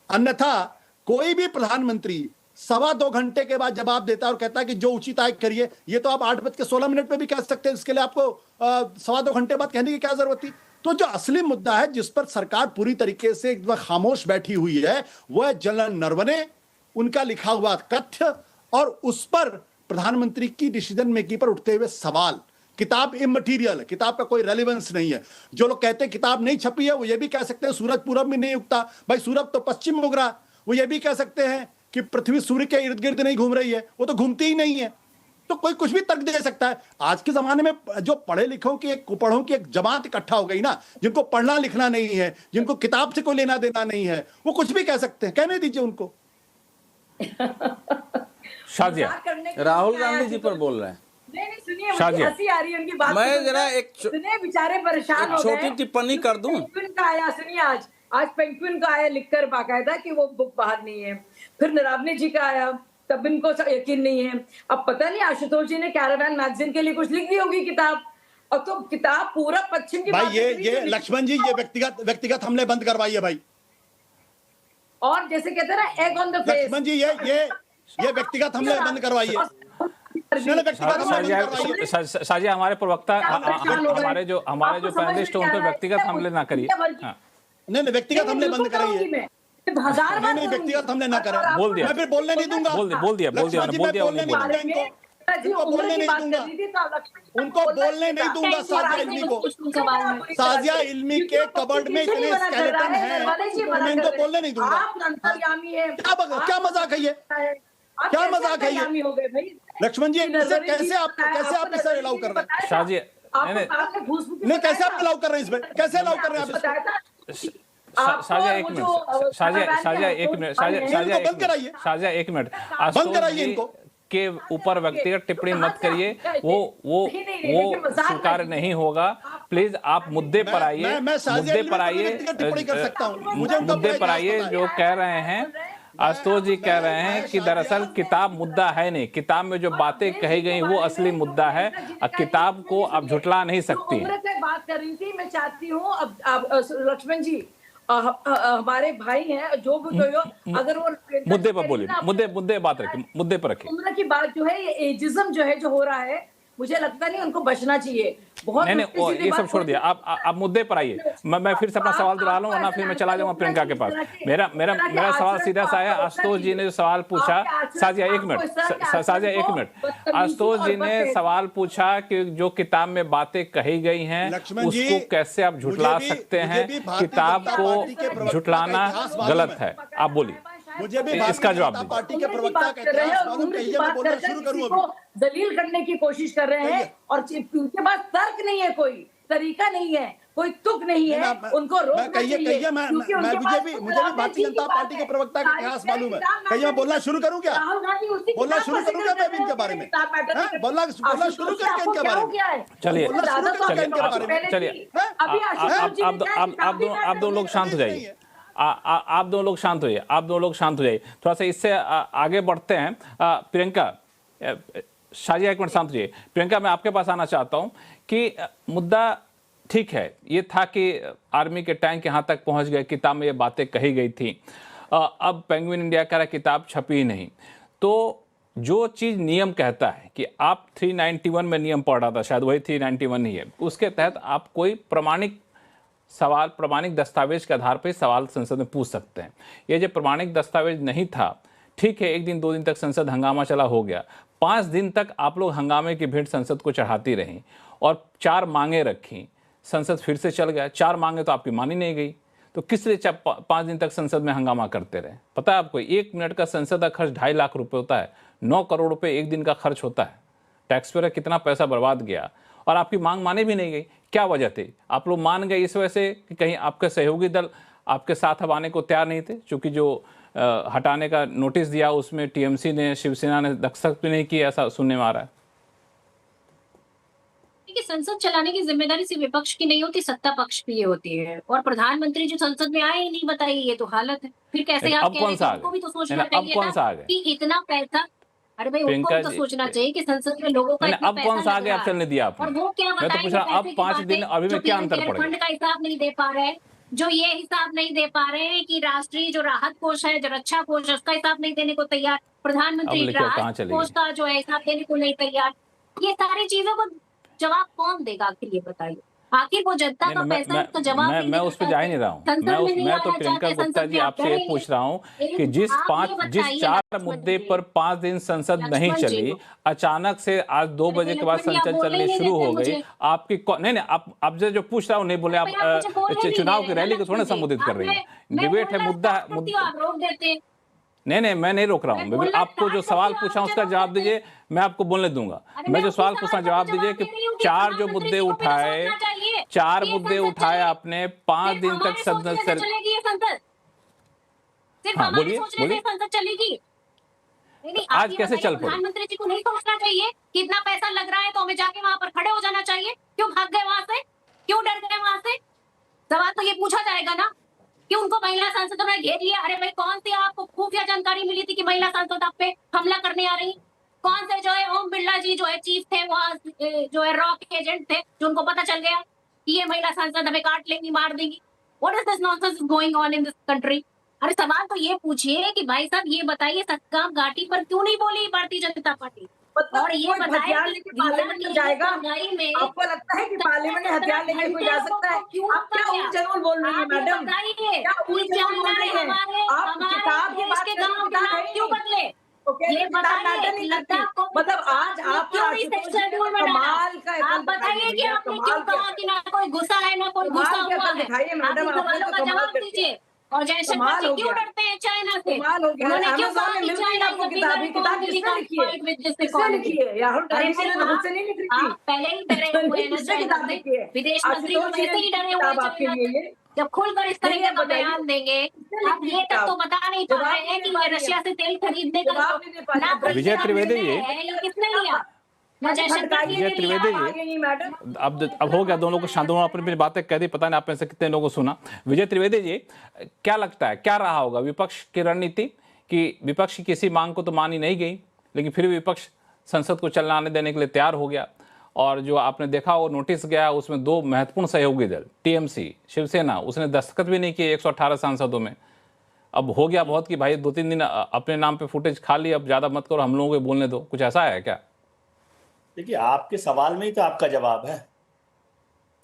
अन्यथा कोई भी प्रधानमंत्री 2.25 घंटे के बाद जवाब देता है और कहता है कि जो उचित आय करिए। ये तो आप 8:16 पे भी कह सकते हैं, इसके लिए आपको 2.25 घंटे बाद कहने की क्या जरूरत थी? तो जो असली मुद्दा है जिस पर सरकार पूरी तरीके से एकदम खामोश बैठी हुई है, वह जनरल नरवणे, उनका लिखा हुआ तथ्य और उस पर प्रधानमंत्री की डिसीजन मेकिंग पर उठते हुए सवाल। किताब इमटेरियल है, किताब का कोई रेलेवेंस नहीं है। जो लोग कहते हैं किताब नहीं छपी है, वो ये भी कह सकते हैं सूरज पूरब में नहीं उगता। भाई सूरज तो पश्चिम में उग रहा। वो ये भी कह सकते हैं कि पृथ्वी सूर्य के इर्द गिर्द नहीं घूम रही है, वो तो घूमती ही नहीं है। तो कोई कुछ भी तर्क दे सकता है। आज के जमाने में जो पढ़े लिखों की एक कुपढ़ों की एक जमात इकट्ठा हो गई ना, जिनको पढ़ना लिखना नहीं है, जिनको किताब से कोई लेना देना नहीं है, वो कुछ भी कह सकते हैं, कहने दीजिए उनको। शाजिया, राहुल गांधी जी पर बोल रहे हैं। नहीं सुनिए, मुझे शाजिया। हंसी आ रही है उनकी बात। मैं जरा एक सुनिए, बेचारे परेशान हो गए। छोटी टिप्पणी कर दूं? पेंगुइन का आया, सुनिए, आज पेंगुइन का आया लिखकर बाकायदा कि वो बुक बाहर नहीं है। फिर निरावने जी का आया, तब इनको यकीन नहीं है। अब पता नहीं आशुतोष जी ने कैरावैन मैगजीन के लिए कुछ लिख दी होगी किताब, और तो किताब पूरा पश्चिम की भाई बात ये लक्ष्मण जी, ये व्यक्तिगत हमले बंद करवाइए भाई। और जैसे कहते हैं ना, egg on the face. Lakshman ji, ये व्यक्तिगत हमले बंद करवाइए। साजिया, हमारे प्रवक्ता, हमारे जो पैनलिस्ट हैं उन पर व्यक्तिगत हमले ना करिए। हाँ। नहीं, व्यक्तिगत हमले बंद कराइए। नहीं, व्यक्तिगत हमले ना करें। बोल दिया, मैं फिर बोलने नहीं दूंगा। बोल दिया उनको बोलने नहीं दूंगा साजिया इल्मी को। साजिया इल्मी के कबर्ड में इतने स्केलेटन हैं, मैं इनको बोलने नहीं दूंगा। क्या मजाक है ये? क्या मजाक है ये? लक्ष्मण जी, कैसे आप इसे अलाउ कर रहे हैं? शाजिया, नहीं, कैसे आप अलाउ कर रहे हैं इसमें? कैसे अलाउ कर रहे हैं आप? साजिया एक मिनट, साजिया एक मिनट, बंद कराइए इनको। के ऊपर व्यक्तिगत टिप्पणी मत करिए, वो स्वीकार नहीं होगा। प्लीज आप मुद्दे पर आइए, मुद्दे पर आइए। जो कह रहे हैं आशुतोष जी, कह रहे हैं कि दरअसल किताब मुद्दा है नहीं, किताब में जो बातें कही गई वो असली मुद्दा है, किताब को आप झुटला नहीं सकती। बात कर रही थी, मैं चाहती हूँ अब लक्ष्मण जी हमारे भाई हैं, जो अगर वो मुद्दे पर बोलिए, मुद्दे बात रखिए, मुद्दे पर रखिए। उम्र की बात जो है, ये एजिज्म जो है, जो हो रहा है, मुझे लगता नहीं उनको बचना चाहिए। बहुत नहीं, ये सब छोड़ दिया, आप मुद्दे पर आइए। मैं फिर से अपना सवाल दोहरा लूं, वरना फिर मैं चला जाऊंगा प्रियंका के पास। मेरा सवाल सीधा सा है। आशुतोष जी ने जो सवाल पूछा, साजिया एक मिनट, आशुतोष जी ने सवाल पूछा कि जो किताब में बातें कही गई हैं उसको कैसे आप झुटला सकते हैं? किताब को झुटलाना गलत है। आप बोलिए, मुझे भी इसका जवाब दीजिए। पार्टी के प्रवक्ता का इतिहास मालूम, कहिए, मैं बोलना शुरू करूं अभी। दलील करने की कोशिश कर रहे हैं, और उनके पास तर्क नहीं है, कोई तरीका नहीं है, कोई तुक नहीं है, उनको रोकना चाहिए। कहिए, मुझे भी भारतीय जनता पार्टी के प्रवक्ता का इतिहास मालूम है। कहिए, मैं बोलना शुरू करूं क्या? बोलना शुरू करूं क्या मैं इनके बारे में? बोलना शुरू करके इनके बारे में? चलिए, आप दोनों लोग शांत हो जाइए। आप दोनों लोग शांत हो जाइए। थोड़ा सा इससे आगे बढ़ते हैं। प्रियंका, शाजिया एक मिनट शांत हो जाइए। प्रियंका, मैं आपके पास आना चाहता हूं कि मुद्दा ठीक है, ये था कि आर्मी के टैंक यहां तक पहुंच गए, किताब में ये बातें कही गई थी। अब पेंगुइन इंडिया कह रहा किताब छपी ही नहीं। तो जो चीज़ नियम कहता है कि आप 391 में नियम पढ़ रहा था, शायद वही 391 ही है, उसके तहत आप कोई प्रमाणिक दस्तावेज के आधार पर सवाल संसद में पूछ सकते हैं। ये जो प्रमाणिक दस्तावेज नहीं था, ठीक है, 1 दिन 2 दिन तक संसद हंगामा चला, हो गया। 5 दिन तक आप लोग हंगामे की भेंट संसद को चढ़ाती रहीं और 4 मांगे रखी। संसद फिर से चल गया, 4 मांगे तो आपकी मानी नहीं गई, तो किस लिए 5 दिन तक संसद में हंगामा करते रहे? पता है आपको, 1 मिनट का संसद का खर्च 2.5 लाख रुपए होता है, 9 करोड़ रुपए 1 दिन का खर्च होता है। टैक्सपेयर कितना पैसा बर्बाद गया, और आपकी मांग मानी भी नहीं गई। क्या वजह थी? आप लोग मान गए इस वजह से कि कहीं आपके सहयोगी दल आपके साथ अब आने को तैयार नहीं थे, क्योंकि जो हटाने का नोटिस दिया उसमें टीएमसी ने, शिवसेना ने दस्तखत भी नहीं किया, ऐसा सुनने में आ रहा है। देखिए, संसद चलाने की जिम्मेदारी सिर्फ विपक्ष की नहीं होती, सत्ता पक्ष की ये होती है। और प्रधानमंत्री जो संसद में आए ही नहीं, बताइए, ये तो हालत है। फिर कैसे आप कह रहे हैं? उनको भी तो सोचना चाहिए था कि इतना पैसा, अरे भाई उनको तो सोचना चाहिए कि संसद में लोगों का इतना अब कौन सा आगे ऑप्शन नहीं दिया आपने? और वो क्या मैं तो पूछ रहा, अब 5 दिन अभी में क्या अंतर पड़ेगा? फंड का हिसाब नहीं दे पा रहे हैं, जो ये हिसाब नहीं दे पा रहे हैं कि राष्ट्रीय जो राहत कोष है, जो रक्षा कोष है, उसका हिसाब नहीं देने को तैयार। प्रधानमंत्री राहत कोष का जो है हिसाब देने को नहीं तैयार। ये सारी चीजों को जवाब कौन देगा आखिर, ये बताइए? आखिर वो जनता का पैसा, उसका जवाब मैं उस पर जा ही नहीं रहा हूँ। मैं तो प्रियंका गुप्ता जी आपसे ये पूछ रहा हूँ कि जिस 4 मुद्दे पर 5 दिन संसद नहीं चली, अचानक से आज 2 बजे के बाद संसद चलनी शुरू हो गई, आपकी नहीं, आप जो पूछ रहा हूँ नहीं बोले, आप चुनाव की रैली को थोड़ा संबोधित कर रही है। डिबेट है, मुद्दा नहीं नहीं, मैं नहीं रोक रहा हूँ। बोलना आपको जो स्टार्ट सवाल करिए, पूछा आप उसका जवाब जवाब देते दीजिए, मैं आपको बोलने दूंगा। अरे मैं जो उसी सवाल पूछना जवाब का दीजिए कि दे रही हूँ कि चार जो प्रधानमंत्री मुद्दे जी को भी तो उठाए, सोचना चाहिए चार कि ये मुद्दे संसद उठाए चले। आपने, 5 सिर्फ दिन तक हमारे सोचने से चलेगी ये संसद? सिर्फ हाँ हमारे बोलिए सोचने से बोलिए, ये संसद चलेगी? नहीं नहीं, तो आप आज ये कैसे बताइए, चल पड़ी? प्रधानमंत्री जी को नहीं सोचना चाहिए कि इतना पैसा लग रहा है तो हमें जाके वहां पर खड़े हो जाना चाहिए? क्यों भाग गए वहां से? क्यों डर गए वहां से? सवाल तो ये पूछा जाएगा ना कि उनको महिला सांसदों ने घेर लिया। अरे भाई, कौन सी आपको खुफिया जानकारी मिली थी कि महिला सांसद आप पे हमला करने आ रही? कौन से जो है ओम बिरला जी जो है चीफ थे, वहाँ जो है रॉ के एजेंट थे, जो उनको पता चल गया कि ये महिला सांसद हमें काट लेंगी, मार देंगी? What is this nonsense going on in this country? अरे सवाल तो ये पूछिए कि भाई साहब ये बताइए, सत्ताम घाटी पर क्यों नहीं बोली भारतीय जनता पार्टी? मतलब और ये कोई बताए हथियार कि लेके वीजा पार्लियामेंट के में लिए जाएगा? शंघाई में आपको लगता है कि पार्लियामेंट में हथियार लेके कोई जा सकता है? क्यों आप क्या बताया? उल जलूल बोल रही है आप ये मैडम? बताइए क्या उल कि जलूल बोल चाइना ने रही है? हमारे आप हमारे किताब की देश बात के करें, गांव के किताब है नाम ही क्यों नहीं। बदले? ओके, ये किताब बताइए, मैटर नहीं करती। लद्दाख को मतलब आज आपने आप क्यों आशुतोष जी शेड्यूल ने में डाला? कमाल का आप अकल दिखाई है बताइए कि भैया, आपने क्यों कमाल की कहा अकल। कि ना कोई घुसा है ना कोई घुसा कमाल की हुआ अकल है? दिखाई है आप मैडम, इन आपने सवालों तो का कमाल जवाब कर दिया। दीजिए। और जयशंकर कमाल जी हो क्यों गया, डरते हैं चाइना से? कमाल हो गया। उन्होंने क्यों अमेज़न कहा में कि मिल गई चाइना आपको इज अ किताब, बिगर ये किताब इकोनॉमी, वी किसने कांट लिखी है? फाइट विद दिस किसने लिखी इकोनॉमी। है? राहुल अरे गांधी जी भाई, ने तो खुद से नहीं लिख रही आप पहले ही डरे हुए हैं ना किसने चाइना किताब से। लिखी है? विदेश मंत्री तो आशुतोष जी ने वैसे ही लिखी डरे हुए हैं किताब आपके चाइना लिए से। ये? जब खुलकर इस नहीं, तरीके आप का बताइए, बयान देंगे, किसने आप लिखी है ये तक तो किताब? बता नहीं पा जवाब रहे नहीं हैं दे कि पा ये रही रशिया हैं। से तेल खरीदने का जवाब जो नहीं दे पा रही ना हैं। कोई विजय त्रिवेदी जी, निर्णय है, ये किसने लिया? ना जयशंकर जी विजय ने त्रिवेदी लिया। जी, नहीं मैडम, अब हो गया दोनों को शांत, दोनों अपनी अपनी बातें कह दी, पता नहीं आप में से कितने लोगों को सुना। विजय त्रिवेदी जी, क्या लगता है क्या रहा होगा विपक्ष की रणनीति? कि विपक्ष की किसी मांग को तो मानी नहीं गई, लेकिन फिर भी विपक्ष संसद को चलाने देने के लिए तैयार हो गया। और जो आपने देखा वो नोटिस गया, उसमें 2 महत्वपूर्ण सहयोगी दल टीएमसी शिवसेना, उसने दस्तखत भी नहीं किए 118 सांसदों में। अब हो गया बहुत कि भाई 2-3 दिन अपने नाम पे फुटेज खा ली, अब ज़्यादा मत करो, हम लोगों को बोलने दो, कुछ ऐसा है क्या? देखिए, आपके सवाल में ही तो आपका जवाब है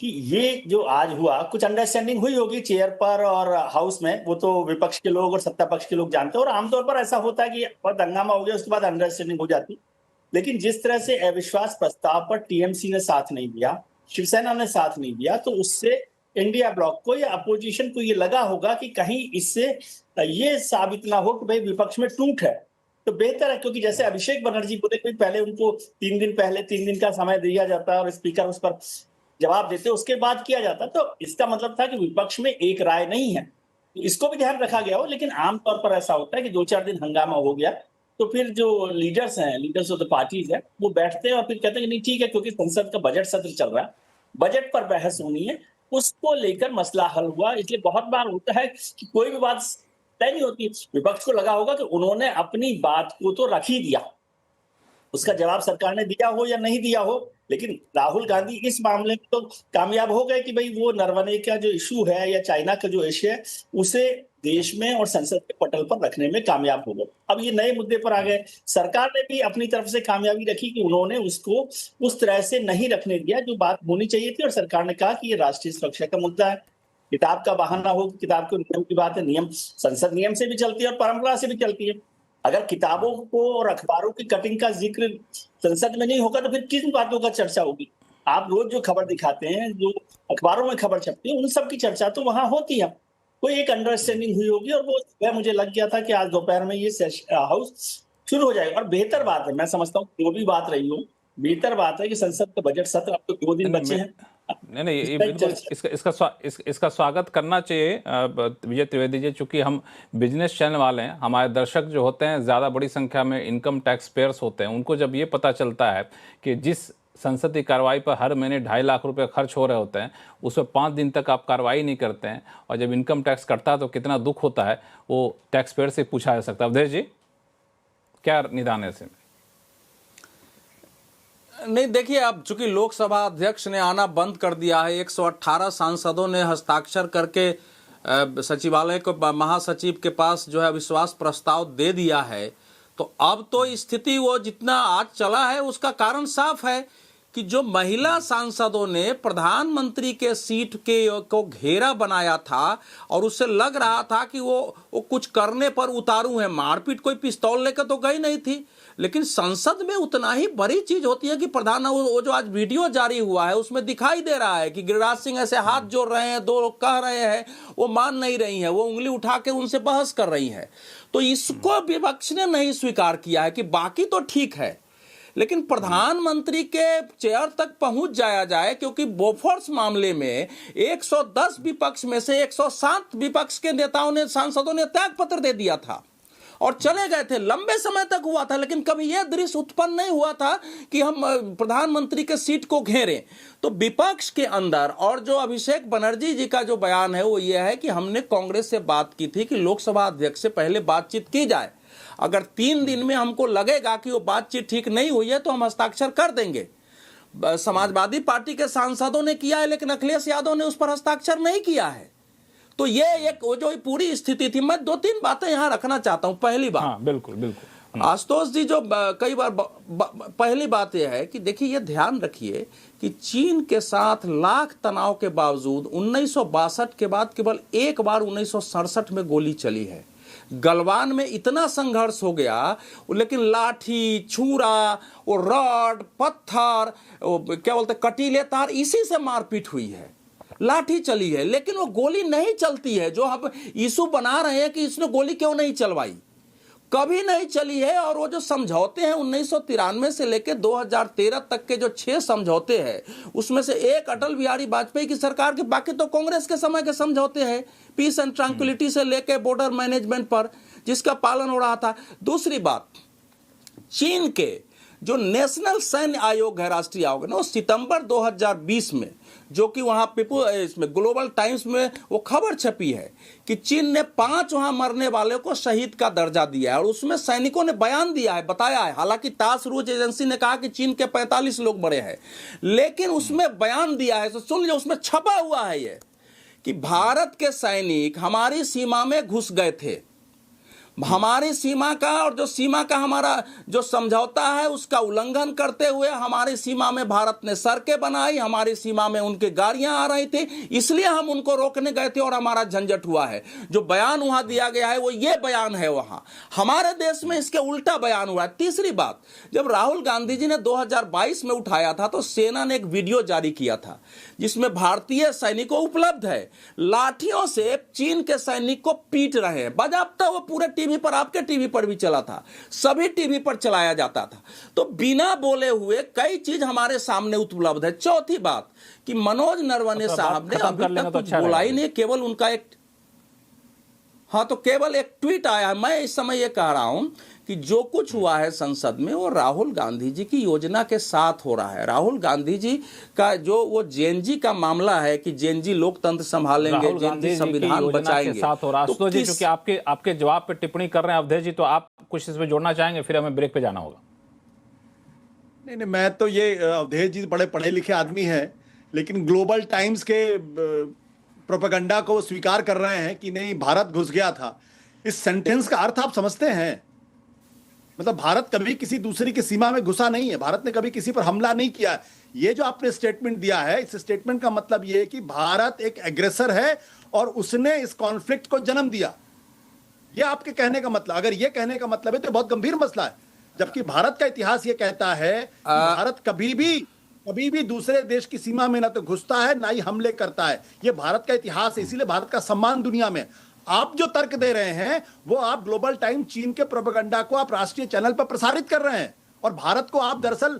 कि ये जो आज हुआ, कुछ अंडरस्टैंडिंग हुई होगी चेयर पर और हाउस में, वो तो विपक्ष के लोग और सत्ता पक्ष के लोग जानते हैं। और आमतौर पर ऐसा होता है कि बहुत हंगामा हो गया, उसके बाद अंडरस्टैंडिंग हो जाती। लेकिन जिस तरह से अविश्वास प्रस्ताव पर टीएमसी ने साथ नहीं दिया, शिवसेना ने साथ नहीं दिया, तो उससे इंडिया ब्लॉक को या अपोजिशन को ये लगा होगा कि कहीं इससे ये साबित ना हो कि भाई विपक्ष में टूट है। तो बेहतर है, क्योंकि जैसे अभिषेक बनर्जी बोले कि पहले उनको 3 दिन पहले 3 दिन का समय दिया जाता है और स्पीकर उस पर जवाब देते, उसके बाद किया जाता। तो इसका मतलब था कि विपक्ष में एक राय नहीं है, तो इसको भी ध्यान रखा गया हो। लेकिन आमतौर पर ऐसा होता है कि 2-4 दिन हंगामा हो गया तो फिर जो लीडर्स हैं, लीडर्स ऑफ द पार्टीज है, वो बैठते हैं और फिर कहते हैं कि नहीं ठीक है, क्योंकि संसद का बजट सत्र चल रहा है, बजट पर बहस होनी है, उसको लेकर मसला हल हुआ। इसलिए बहुत बार होता है कि कोई भी बात तय नहीं होती। विपक्ष को लगा होगा कि उन्होंने अपनी बात को तो रख ही दिया, उसका जवाब सरकार ने दिया हो या नहीं दिया हो, लेकिन राहुल गांधी इस मामले में तो कामयाब हो गए कि भाई वो नरवणे का जो इशू है या चाइना का जो इशू है, उसे देश में और संसद के पटल पर रखने में कामयाब हो गए। अब ये नए मुद्दे पर आ गए। सरकार ने भी अपनी तरफ से कामयाबी रखी कि उन्होंने उसको उस तरह से नहीं रखने दिया जो बात होनी चाहिए थी। और सरकार ने कहा कि ये राष्ट्रीय सुरक्षा का मुद्दा है, किताब का बहाना हो, किताब के नियम की बात है, नियम संसद नियम से भी चलती है और परंपरा से भी चलती है। अगर किताबों को और अखबारों की कटिंग का जिक्र संसद में नहीं होगा तो फिर किन बातों का चर्चा होगी? आप रोज जो खबर दिखाते हैं, जो अखबारों में खबर छपती है, उन सब की चर्चा तो वहां होती है। कोई एक अंडरस्टैंडिंग हुई होगी और वो मुझे लग गया था कि आज दोपहर में ये हाउस शुरू हो जाएगा। और बेहतर बात है, मैं समझता हूँ जो भी बात रही हो, बेहतर बात है कि संसद का बजट सत्र अब तो 2 दिन बचे हैं। नहीं, ये बिल्कुल इसका स्वागत करना चाहिए विजय त्रिवेदी जी, चूंकि हम बिजनेस चैनल वाले हैं, हमारे दर्शक जो होते हैं ज़्यादा बड़ी संख्या में इनकम टैक्स पेयर्स होते हैं। उनको जब ये पता चलता है कि जिस संसद की कार्रवाई पर हर महीने 2.5 लाख रुपए खर्च हो रहे होते हैं, उसमें 5 दिन तक आप कार्रवाई नहीं करते हैं, और जब इनकम टैक्स कटता है तो कितना दुख होता है, वो टैक्स पेयर से पूछा जा सकता है। अवधेश जी, क्या निदान है इसमें? नहीं, देखिए, अब चूंकि लोकसभा अध्यक्ष ने आना बंद कर दिया है, 118 सांसदों ने हस्ताक्षर करके सचिवालय को, महासचिव के पास जो है अविश्वास प्रस्ताव दे दिया है, तो अब तो स्थिति वो जितना आज चला है उसका कारण साफ है कि जो महिला सांसदों ने प्रधानमंत्री के सीट को घेरा बनाया था और उससे लग रहा था कि वो कुछ करने पर उतारू है, मारपीट, कोई पिस्तौल लेकर तो गई नहीं थी, लेकिन संसद में उतना ही बड़ी चीज होती है कि प्रधान, वो जो आज वीडियो जारी हुआ है उसमें दिखाई दे रहा है कि गिरिराज सिंह ऐसे हाथ जोड़ रहे हैं, दो लोग कह रहे हैं, वो मान नहीं रही हैं, वो उंगली उठा के उनसे बहस कर रही हैं। तो इसको विपक्ष ने नहीं स्वीकार किया है कि बाकी तो ठीक है, लेकिन प्रधानमंत्री के चेयर तक पहुंच जाया जाए, क्योंकि बोफोर्स मामले में 110 विपक्ष में से 107 विपक्ष के नेताओं ने, सांसदों ने त्याग पत्र दे दिया था और चले गए थे। लंबे समय तक हुआ था, लेकिन कभी यह दृश्य उत्पन्न नहीं हुआ था कि हम प्रधानमंत्री के सीट को घेरें। तो विपक्ष के अंदर, और जो अभिषेक बनर्जी जी का जो बयान है वो ये है कि हमने कांग्रेस से बात की थी कि लोकसभा अध्यक्ष से पहले बातचीत की जाए, अगर 3 दिन में हमको लगेगा कि वो बातचीत ठीक नहीं हुई है तो हम हस्ताक्षर कर देंगे। समाजवादी पार्टी के सांसदों ने किया है, लेकिन अखिलेश यादव ने उस पर हस्ताक्षर नहीं किया है। तो ये एक वो जो पूरी स्थिति थी। मैं 2-3 बातें यहां रखना चाहता हूं। पहली बात, हाँ, बिल्कुल आशुतोष जी, जो कई बार पहली बात यह है कि देखिए, ये ध्यान रखिए कि चीन के साथ लाख तनाव के बावजूद 1962 के बाद केवल एक बार 1967 में गोली चली है। गलवान में इतना संघर्ष हो गया, लेकिन लाठी, छुरा, वो रॉड, पत्थर, क्या बोलते, कटीले तार, इसी से मारपीट हुई है, लाठी चली है, लेकिन वो गोली नहीं चलती है। जो हम इशू बना रहे हैं कि इसने गोली क्यों नहीं चलवाई, कभी नहीं चली है। और वो जो समझौते हैं 1993 से लेकर 2013 तक के जो 6 समझौते हैं, उसमें से एक अटल बिहारी वाजपेयी की सरकार के, बाकी तो कांग्रेस के समय के समझौते हैं, पीस एंड ट्रैंक्विलिटी से लेकर बॉर्डर मैनेजमेंट पर, जिसका पालन हो रहा था। दूसरी बात, चीन के जो नेशनल सैन्य आयोग है, राष्ट्रीय आयोग है ना, वो सितंबर 2020 में, जो कि वहां इसमें ग्लोबल टाइम्स में वो खबर छपी है कि चीन ने 5 वहां मरने वाले को शहीद का दर्जा दिया है, और उसमें सैनिकों ने बयान दिया है, बताया है। हालांकि तास रूज एजेंसी ने कहा कि चीन के 45 लोग मरे हैं, लेकिन उसमें बयान दिया है, तो सुन लीजिए, उसमें छपा हुआ है ये कि भारत के सैनिक हमारी सीमा में घुस गए थे, हमारी सीमा का और जो सीमा का हमारा जो समझौता है उसका उल्लंघन करते हुए हमारी सीमा में भारत ने सड़कें बनाई, हमारी सीमा में उनके गाड़ियां आ रही थी, इसलिए हम उनको रोकने गए थे और हमारा झंझट हुआ है। जो बयान वहां दिया गया है वो ये बयान है, वहां हमारे देश में इसके उल्टा बयान हुआ है। तीसरी बात, जब राहुल गांधी जी ने 2022 में उठाया था तो सेना ने एक वीडियो जारी किया था जिसमें भारतीय सैनिकों उपलब्ध है, लाठियों से चीन के सैनिक को पीट रहे हैं, बाजाबता वो पूरे टीवी पर, आपके टीवी पर भी चला था, सभी टीवी पर चलाया जाता था। तो बिना बोले हुए कई चीज हमारे सामने उपलब्ध है। चौथी बात कि मनोज नरवणे साहब ने अभी तक कुछ बोला ही नहीं, केवल उनका एक, हाँ, तो केवल एक ट्वीट आया है। मैं इस समय ये कह रहा हूं कि जो कुछ हुआ है संसद में वो राहुल गांधी जी की योजना के साथ हो रहा है। राहुल गांधी जी का जो वो जेएनजी का मामला है कि जेएनजी लोकतंत्र संभालेंगे, जेएनजी संविधान बचाएंगे, साथ हो रहा है। तो क्योंकि आपके जवाब पे टिप्पणी कर रहे हैं अवधेश जी, तो आप कुछ इसमें जोड़ना चाहेंगे, फिर हमें ब्रेक पे जाना होगा। नहीं, मैं तो ये, अवधेश जी बड़े पढ़े लिखे आदमी हैं, लेकिन ग्लोबल टाइम्स के प्रोपेगेंडा को स्वीकार कर रहे हैं कि नहीं, भारत घुस गया था। इस सेंटेंस का अर्थ आप समझते हैं? मतलब भारत कभी किसी दूसरी की सीमा में घुसा नहीं है, भारत ने कभी किसी पर हमला नहीं किया है। ये जो आपने स्टेटमेंट दिया है, इस स्टेटमेंट का मतलब ये है कि भारत एक एग्रेसर है और उसने इस कॉन्फ्लिक्ट को जन्म दिया। ये आपके कहने का मतलब, अगर ये कहने का मतलब है तो बहुत गंभीर मसला है। जबकि भारत का इतिहास ये कहता है कि भारत कभी भी दूसरे देश की सीमा में ना तो घुसता है ना ही हमले करता है। ये भारत का इतिहास है, इसीलिए भारत का सम्मान दुनिया में। आप जो तर्क दे रहे हैं वो आप ग्लोबल टाइम चीन के प्रोपेगेंडा को आप राष्ट्रीय चैनल पर प्रसारित कर रहे हैं, और भारत को आप दरअसल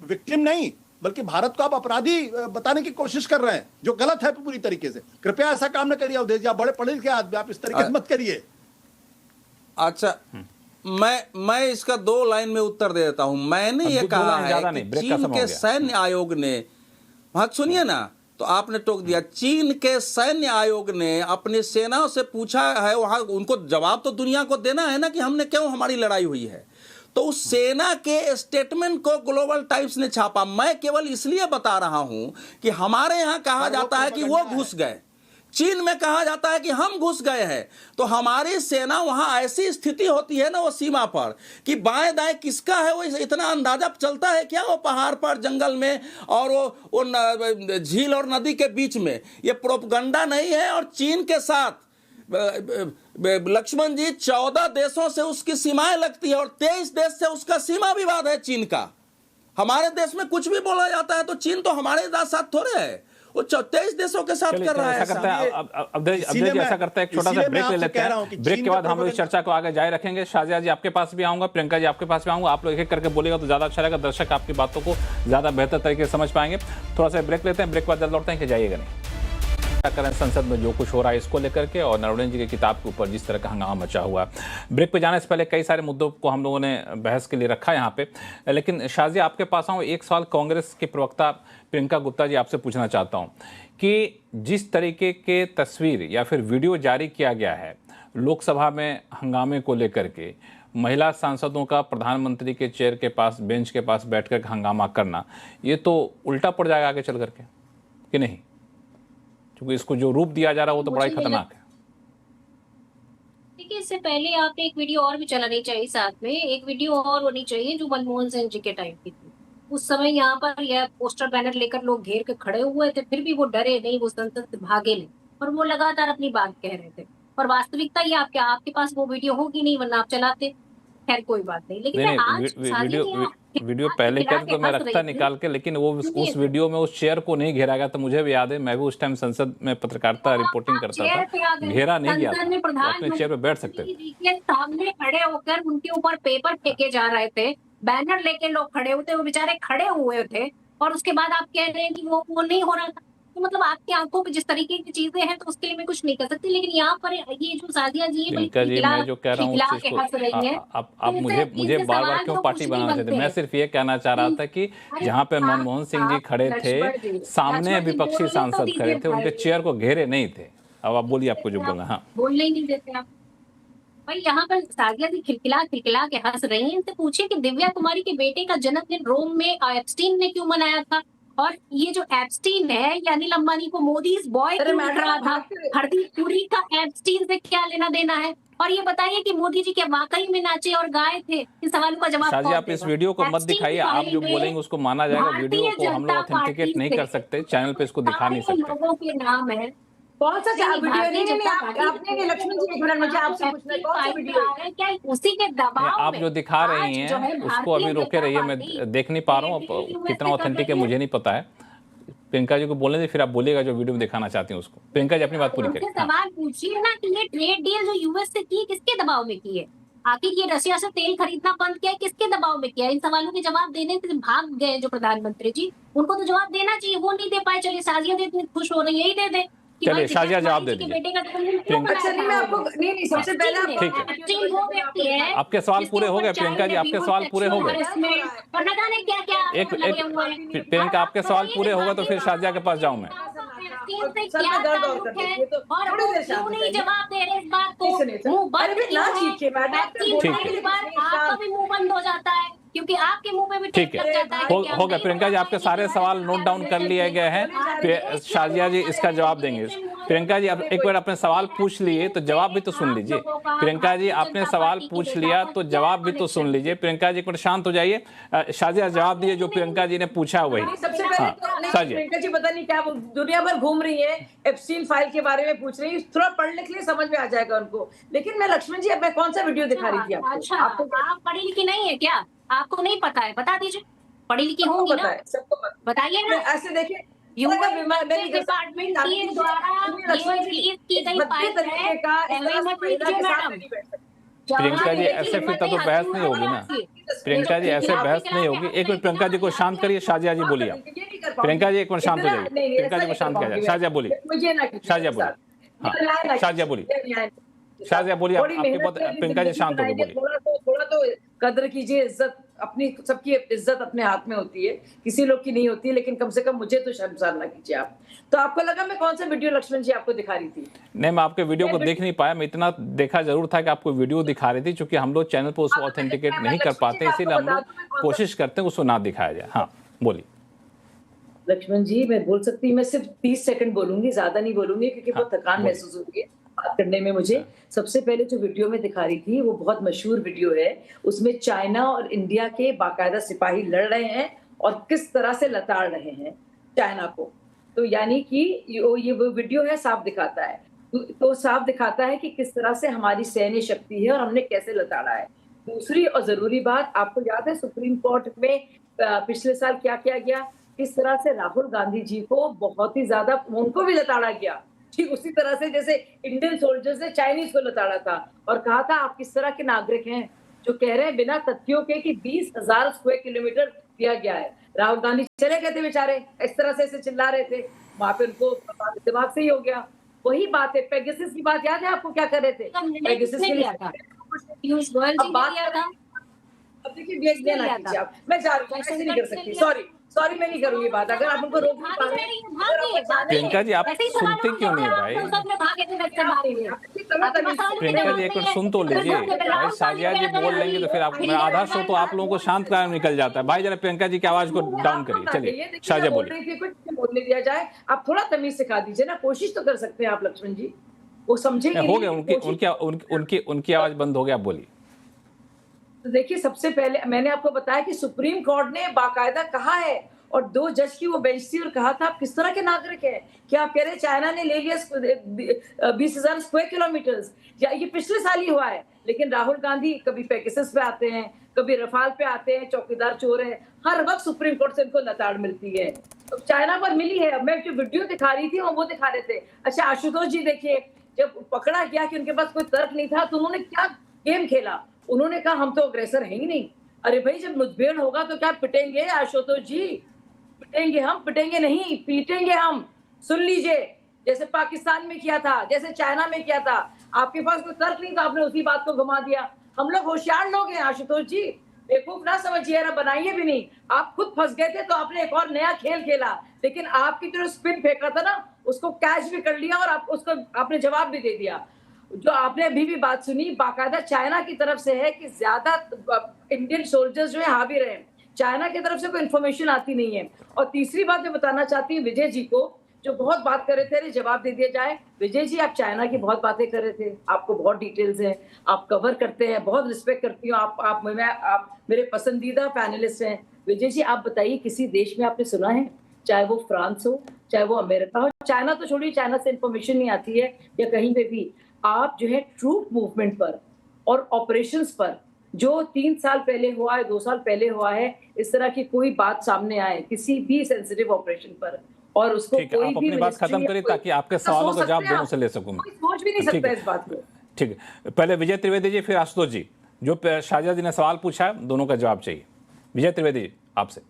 विक्टिम नहीं बल्कि भारत को आप अपराधी बताने की कोशिश कर रहे हैं, जो गलत है पूरी तरीके से। कृपया ऐसा काम न करिए अवधेश जी, आप बड़े पढ़े लिखे आदमी, आप इस तरीके से मत करिए। अच्छा, मैं इसका 2 लाइन में उत्तर दे देता हूं। मैंने ये कहा है कि चीन के सैन्य आयोग ने, वहां सुनिए ना, तो आपने टोक दिया। चीन के सैन्य आयोग ने अपनी सेनाओं से पूछा है, वहां उनको जवाब तो दुनिया को देना है ना कि हमने क्यों हमारी लड़ाई हुई है। तो उस सेना के स्टेटमेंट को ग्लोबल टाइम्स ने छापा। मैं केवल इसलिए बता रहा हूं कि हमारे यहां कहा जाता है कि वो घुस गए, चीन में कहा जाता है कि हम घुस गए हैं, तो हमारी सेना वहां ऐसी स्थिति होती है ना वो सीमा पर कि बाएं दाएं किसका है वो इतना अंदाजा चलता है क्या, वो पहाड़ पर जंगल में और वो झील और नदी के बीच में। ये प्रोपगंडा नहीं है। और चीन के साथ लक्ष्मण जी 14 देशों से उसकी सीमाएं लगती है और 23 देश से उसका सीमा विवाद है चीन का। हमारे देश में कुछ भी बोला जाता है तो चीन तो हमारे साथ थोड़े है, वो 23 देशों के साथ कर रहा है। ऐसा करता है ऐसा करता है, एक छोटा सा ब्रेक ले लेते हैं। ब्रेक के बाद हम लोग इस चर्चा को आगे जारी रखेंगे। शाजिया जी आपके पास भी आऊंगा, प्रियंका जी आपके पास भी आऊंगा। आप लोग एक एक करके बोलेगा तो ज्यादा अच्छा रहेगा, दर्शक आपकी बातों को ज्यादा बेहतर तरीके से समझ पाएंगे। थोड़ा सा ब्रेक लेते हैं, ब्रेक के बाद जल्द लौटते हैं कि जाइएगा नहीं। करें संसद में जो कुछ हो रहा है इसको लेकर के और नरवणे जी की किताब के ऊपर जिस तरह का हंगामा मचा हुआ है। ब्रेक पे जाने से पहले कई सारे मुद्दों को हम लोगों ने बहस के लिए रखा यहाँ पे, लेकिन शाजिया आपके पास आऊँ, एक सवाल कांग्रेस के प्रवक्ता प्रियंका गुप्ता जी आपसे पूछना चाहता हूँ कि जिस तरीके के तस्वीर या फिर वीडियो जारी किया गया है लोकसभा में हंगामे को लेकर के, महिला सांसदों का प्रधानमंत्री के चेयर के पास, बेंच के पास बैठ कर हंगामा करना, ये तो उल्टा पड़ जाएगा आगे चल करके कि नहीं? क्योंकि इसको जो रूप दिया जा रहा है वो तो बड़ा ही खतरनाक है। देखिए, इससे पहले आपने एक वीडियो और भी चलानी चाहिए, साथ में एक वीडियो और होनी चाहिए जो मनमोहन सिंह जी के टाइम की थी। उस समय यहाँ पर यह पोस्टर बैनर लेकर लोग घेर के खड़े हुए थे, फिर भी वो डरे नहीं, वो संसद से भागे नहीं और वो लगातार अपनी बात कह रहे थे। और वास्तविकता ये आपके पास वो वीडियो होगी नहीं, वरना आप चलाते। खैर कोई बात नहीं, लेकिन मैं आज वीडियो पहले के तो मैं रखता निकाल के, लेकिन वो उस वीडियो में उस चेयर को नहीं घेरा गया। तो मुझे भी याद है, मैं भी उस टाइम संसद में पत्रकारिता रिपोर्टिंग करता था, घेरा नहीं गया था, अपने चेयर पे बैठ सकते थे। सामने खड़े होकर उनके ऊपर पेपर फेंके जा रहे थे, बैनर लेके लोग खड़े होते, वो बेचारे खड़े हुए थे और उसके बाद आप कह रहे हैं कि वो नहीं हो रहा था। तो मतलब आपकी आंखों पे जिस तरीके की चीजें हैं तो उसके लिए मैं कुछ नहीं कर सकती। लेकिन यहाँ पर ये जो शाजिया जी मैं जो कह रहा हूँ, आप मुझे बार बार क्यों पार्टी बनाना चाहते? मैं सिर्फ ये कहना चाह रहा था कि जहाँ पे मनमोहन सिंह जी खड़े थे, सामने विपक्षी सांसद खड़े थे, उनके चेयर को घेरे नहीं थे। अब आप बोलिए, आपको जो बोलना। हाँ, बोलने ही नहीं देते आप भाई। यहाँ पर शाजिया जी खिलखिला के हंस रही हैं। इनसे पूछिए कि दिव्या कुमारी के बेटे का जन्मदिन रोम में एप्स्टीन ने क्यों मनाया था, और ये जो एप्स्टीन है, ये अनिल अंबानी को मोदी बॉय क्यों मिल रहा था, हरदीप पुरी का एप्स्टीन से क्या लेना देना है? और ये बताइए कि मोदी जी क्या वाकई में नाचे और गाए थे? इस सवाल का जवाब शाजिया, आप इस वीडियो को मत दिखाइए। आप जो बोलेंगे उसको माना जाएगा। वीडियो को हम लोग ऑथेंटिकेट नहीं कर सकते, चैनल पे इसको दिखा नहीं सकते। लोगों के नाम है। कौन सा वीडियो? आपने लक्ष्मण जी, एक मिनट मुझे आपसे पूछना है, कौन सा वीडियो है? क्या उसी के दबाव आप जो दिखा रही हैं उसको अभी रोके रहिए, मैं देख नहीं पा रहा हूँ। कितना ऑथेंटिक है मुझे नहीं पता है। प्रियंका जी को बोलने दे, फिर आप बोलिएगा जो वीडियो में दिखाना चाहती हैं उसको। प्रियंका जी अपनी बात पूरी करिए। सवाल पूछिए ना कि ये ट्रेड डील जो यूएस से की, किसके दबाव में की है? आखिर ये रशिया से तेल खरीदना बंद किया है, किसके दबाव में किया है? इन सवालों के जवाब देने से भाग गए जो प्रधानमंत्री जी, उनको तो जवाब देना चाहिए, वो नहीं दे पाए। चलिए शाजिया जी इतनी खुश हो रही है, यही दे दे। चलिए शाजिया जवाब दे दीजिए। मैं आपको नहीं, सबसे पहले ठीक है, आपके सवाल पूरे हो गए प्रियंका जी, आपके सवाल पूरे हो गए। एक प्रियंका, आपके सवाल पूरे हो गए तो फिर शाजिया के पास जाऊं मैं। जवाब दे रहे इस बात को, मुंह बंद हो जाता है क्योंकि आपके मुंह पे भी ठीक है। हो गया प्रियंका जी, आपके सारे सवाल नोट डाउन कर लिए गए हैं। शाजिया जी इसका जवाब देंगे। प्रियंका जी, आप एक बार अपने सवाल पूछ लिए तो जवाब भी तो सुन लीजिए। प्रियंका जी, आपने सवाल पूछ लिया तो जवाब भी तो सुन लीजिए। प्रियंका जी एक मिनट शांत हो जाइए। शाजिया जवाब दिए जो प्रियंका जी ने पूछा वही। सबसे पहले प्रियंका जी पता नहीं क्या दुनिया भर घूम रही है, एप्स्टीन फाइल के बारे में पूछ रही है, थोड़ा पढ़ लिख लिए समझ में आ जाएगा उनको। लेकिन मैं लक्ष्मण जी, अब मैं कौन सा वीडियो दिखा रही थी आपको? आपको आप पढ़ी लिखी नहीं है क्या? आपको नहीं पता है? बता दीजिए। पढ़ी लिखी होंगी ना, सबको बताइए ना। ऐसे देखिए, डिपार्टमेंट के द्वारा रिलीज की गई फाइल है। प्रियंका जी ऐसे फिर तो बहस नहीं होगी ना। प्रियंका जी ऐसे बहस नहीं होगी। एक मिनट प्रियंका जी को शांत करिए। शाजिया जी बोलिए। प्रियंका जी एक मिनट शांत हो जाइए। प्रियंका जी को शांत किया जाए। शाजिया बोलिए। शाजिया बोलिए। हाँ, शाजिया बोलिए। शाजिया बोलिए। आपकी बहुत, प्रियंका जी शांत हो गई, बोलिए। थोड़ा तो कदर कीजिए, इज्जत अपनी, सबकी इज्जत अपने हाथ में होती है, किसी लोग की नहीं होती है। लेकिन कम से कम मुझे तो शर्मसार ना कीजिए आप। तो आपको लगा मैं कौन सा वीडियो लक्ष्मण जी आपको दिखा रही थी? नहीं, मैं आपके वीडियो को देख नहीं पाया। मैं इतना देखा जरूर था कि आपको वीडियो दिखा रही थी, क्योंकि हम लोग चैनल पर उसको ऑथेंटिकेट नहीं कर पाते, इसीलिए हम लोग कोशिश करते हैं उसको ना दिखाया जाए। हाँ बोलिए। लक्ष्मण जी, मैं बोल सकती हूँ, मैं सिर्फ 30 सेकंड बोलूंगी, ज्यादा नहीं बोलूंगी, क्योंकि हाँ, बहुत थकान बोलिए। महसूस होती है बात करने में मुझे। हाँ। सबसे पहले जो वीडियो में दिखा रही थी वो बहुत मशहूर वीडियो है। उसमें चाइना और इंडिया के बाकायदा सिपाही लड़ रहे हैं और किस तरह से लताड़ रहे हैं चाइना को। तो यानी कि ये वो वीडियो है, साफ दिखाता है। तो साफ दिखाता है कि किस तरह से हमारी सैन्य शक्ति है और हमने कैसे लताड़ा है। दूसरी और जरूरी बात, आपको याद है सुप्रीम कोर्ट में पिछले साल क्या किया गया? किस तरह से राहुल गांधी जी को बहुत ही ज्यादा, उनको भी लताड़ा गया, ठीक उसी तरह से जैसे इंडियन सोल्जर्स ने चाइनीज को लताड़ा था और कहा था आप किस तरह के नागरिक हैं जो कह रहे हैं बिना तथ्यों के कि 20,000 स्क्वायर किलोमीटर दिया गया है। राहुल गांधी चले गए थे बेचारे, इस तरह से ऐसे चिल्ला रहे थे, वहां पे उनको दिमाग से ही हो गया। वही बात है, पेगासस की बात याद है आपको, क्या कर रहे थे? पेगासस के लिए पीयूष गोयल जी अब ने बात लिया था। अब देखिए, ब्रेक देना कीजिए आप, मैं जा रही हूँ, ऐसे नहीं कर सकती, सॉरी मैं नहीं करूंगी बात। अगर आप उनको रोक नहीं पा रहे हैं, प्रियंका जी, आप सुनते क्यों नहीं भाई? प्रियंका जी, एक मिनट सुन तो लीजिए भाई। शाजिया जी बोल लेंगे तो फिर आप, मैं आधा शो तो आप लोगों को शांत कराने में निकल जाता है। भाई जरा प्रियंका जी की आवाज को डाउन करिए। चलिए शाजिया बोलिए। कुछ बोलने दिया जाए, आप थोड़ा तमीज सिखा दीजिए ना, कोशिश तो कर सकते हैं आप लक्ष्मण जी, वो समझेंगे। हो गया, उनकी आवाज बंद हो गया, आप बोलिए। तो देखिए, सबसे पहले मैंने आपको बताया कि सुप्रीम कोर्ट ने बाकायदा कहा है और 2 जज की वो बेंच थी और कहा था आप किस तरह के नागरिक हैं? क्या आप कह रहे हैं चाइना ने ले लिया 20,000 स्क्वायर किलोमीटर? या ये पिछले साल ही हुआ है? लेकिन राहुल गांधी कभी पेगासस पे आते हैं, कभी रफाल पे आते हैं, चौकीदार चोर है, हर वक्त सुप्रीम कोर्ट से इनको लताड़ मिलती है। तो चाइना पर मिली है। मैं जो वीडियो दिखा रही थी वो दिखा रहे थे। अच्छा आशुतोष जी देखिए, जब पकड़ा गया कि उनके पास कोई तर्क नहीं था तो उन्होंने क्या गेम खेला? उन्होंने कहा हम तो अग्रेसर है ही नहीं। अरे भाई, जब मुठभेड़ होगा तो क्या पिटेंगे आशुतोष जी? पिटेंगे हम, पिटेंगे नहीं, पीटेंगे हम। सुन लीजिए, जैसे पाकिस्तान में किया था, जैसे चाइना में किया था। आपके पास कोई तर्क नहीं था, आपने उसी बात को घुमा दिया। हम लोग होशियार लोग हैं आशुतोष जी, बेवकूफ ना समझिए, ना बनाइए भी नहीं। आप खुद फंस गए थे तो आपने एक और नया खेल खेला, लेकिन आपकी जो स्पिन फेंका था ना, उसको कैच भी कर लिया और आप उसको आपने जवाब भी दे दिया। जो आपने अभी भी बात सुनी, बाकायदा चाइना की तरफ से है कि ज्यादा इंडियन सोल्जर्स जो है हावी रहे। चाइना की तरफ से कोई इन्फॉर्मेशन आती नहीं है। और तीसरी बात मैं बताना चाहती हूँ विजय जी को, जो बहुत बात कर रहे थे, जवाब दे दिया जाए। विजय जी, आप चाइना की बहुत बातें कर रहे थे, आपको बहुत डिटेल्स है, आप कवर करते हैं, बहुत रिस्पेक्ट करती हूँ, आप मेरे पसंदीदा पैनलिस्ट हैं। विजय जी, आप बताइए, किसी देश में आपने सुना है, चाहे वो फ्रांस हो, चाहे वो अमेरिका हो, चाइना तो छोड़िए, चाइना से इन्फॉर्मेशन नहीं आती है या कहीं पे भी, आप जो है ट्रूप मूवमेंट पर और ऑपरेशंस पर जो 3 साल पहले हुआ है, 2 साल पहले हुआ है, इस तरह की कोई बात सामने आए किसी भी सेंसिटिव ऑपरेशन पर, और उसको ठीक है, कोई आप भी अपनी बात खत्म करिए ताकि आपके सवालों का जवाब दोनों से ले सकूं। कोई सोच भी नहीं सकता इस बात को। ठीक है, पहले विजय त्रिवेदी जी, फिर आशुतोष जी। जो शाजिया जी ने सवाल पूछा है, दोनों का जवाब चाहिए। विजय त्रिवेदी जी, आपसे।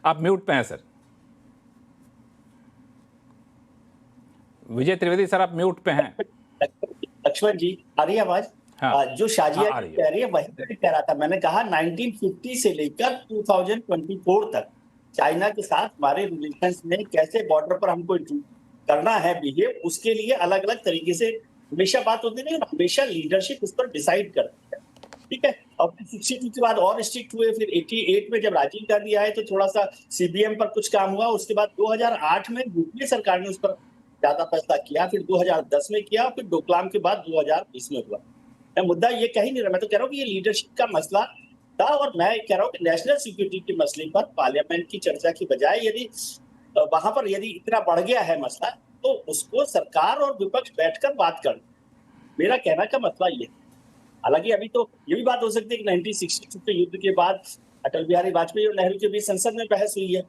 आप म्यूट पे हैं सर। विजय त्रिवेदी सर, आप म्यूट पे हैं। लक्ष्मण जी, आ रही है आवाज? हाँ, जो शाजिया हाँ, कह रही है वही मैं कह रहा था। मैंने कहा 1950 से लेकर 2024 तक चाइना के साथ हमारे रिलेशंस में कैसे बॉर्डर पर हमको करना है बिहेव, उसके लिए अलग अलग तरीके से हमेशा बात होती नहीं, हमेशा लीडरशिप उस पर डिसाइड करती है। ठीक है, और 62 के बाद और स्ट्रिक्ट हुए, फिर 88 में जब राजीव गांधी आए तो थोड़ा सा सीबीएम पर कुछ काम हुआ, उसके बाद 2008 में यूपीए सरकार ने उस पर ज्यादा फैसला किया, फिर 2010 में किया, फिर डोकलाम के बाद 2020 में हुआ। मैं मुद्दा ये कह ही नहीं रहा, मैं तो कह रहा हूँ कि ये लीडरशिप का मसला था, और मैं कह रहा हूँ कि नेशनल सिक्योरिटी के मसले पर पार्लियामेंट की चर्चा की बजाय यदि वहां पर यदि इतना बढ़ गया है मसला, तो उसको सरकार और विपक्ष बैठकर बात कर। मेरा कहना का मसला ये, हालांकि अभी तो ये भी बात हो सकती है कि 1962 के युद्ध के बाद अटल बिहारी वाजपेयी और नेहरू के बीच संसद में बहस हुई है,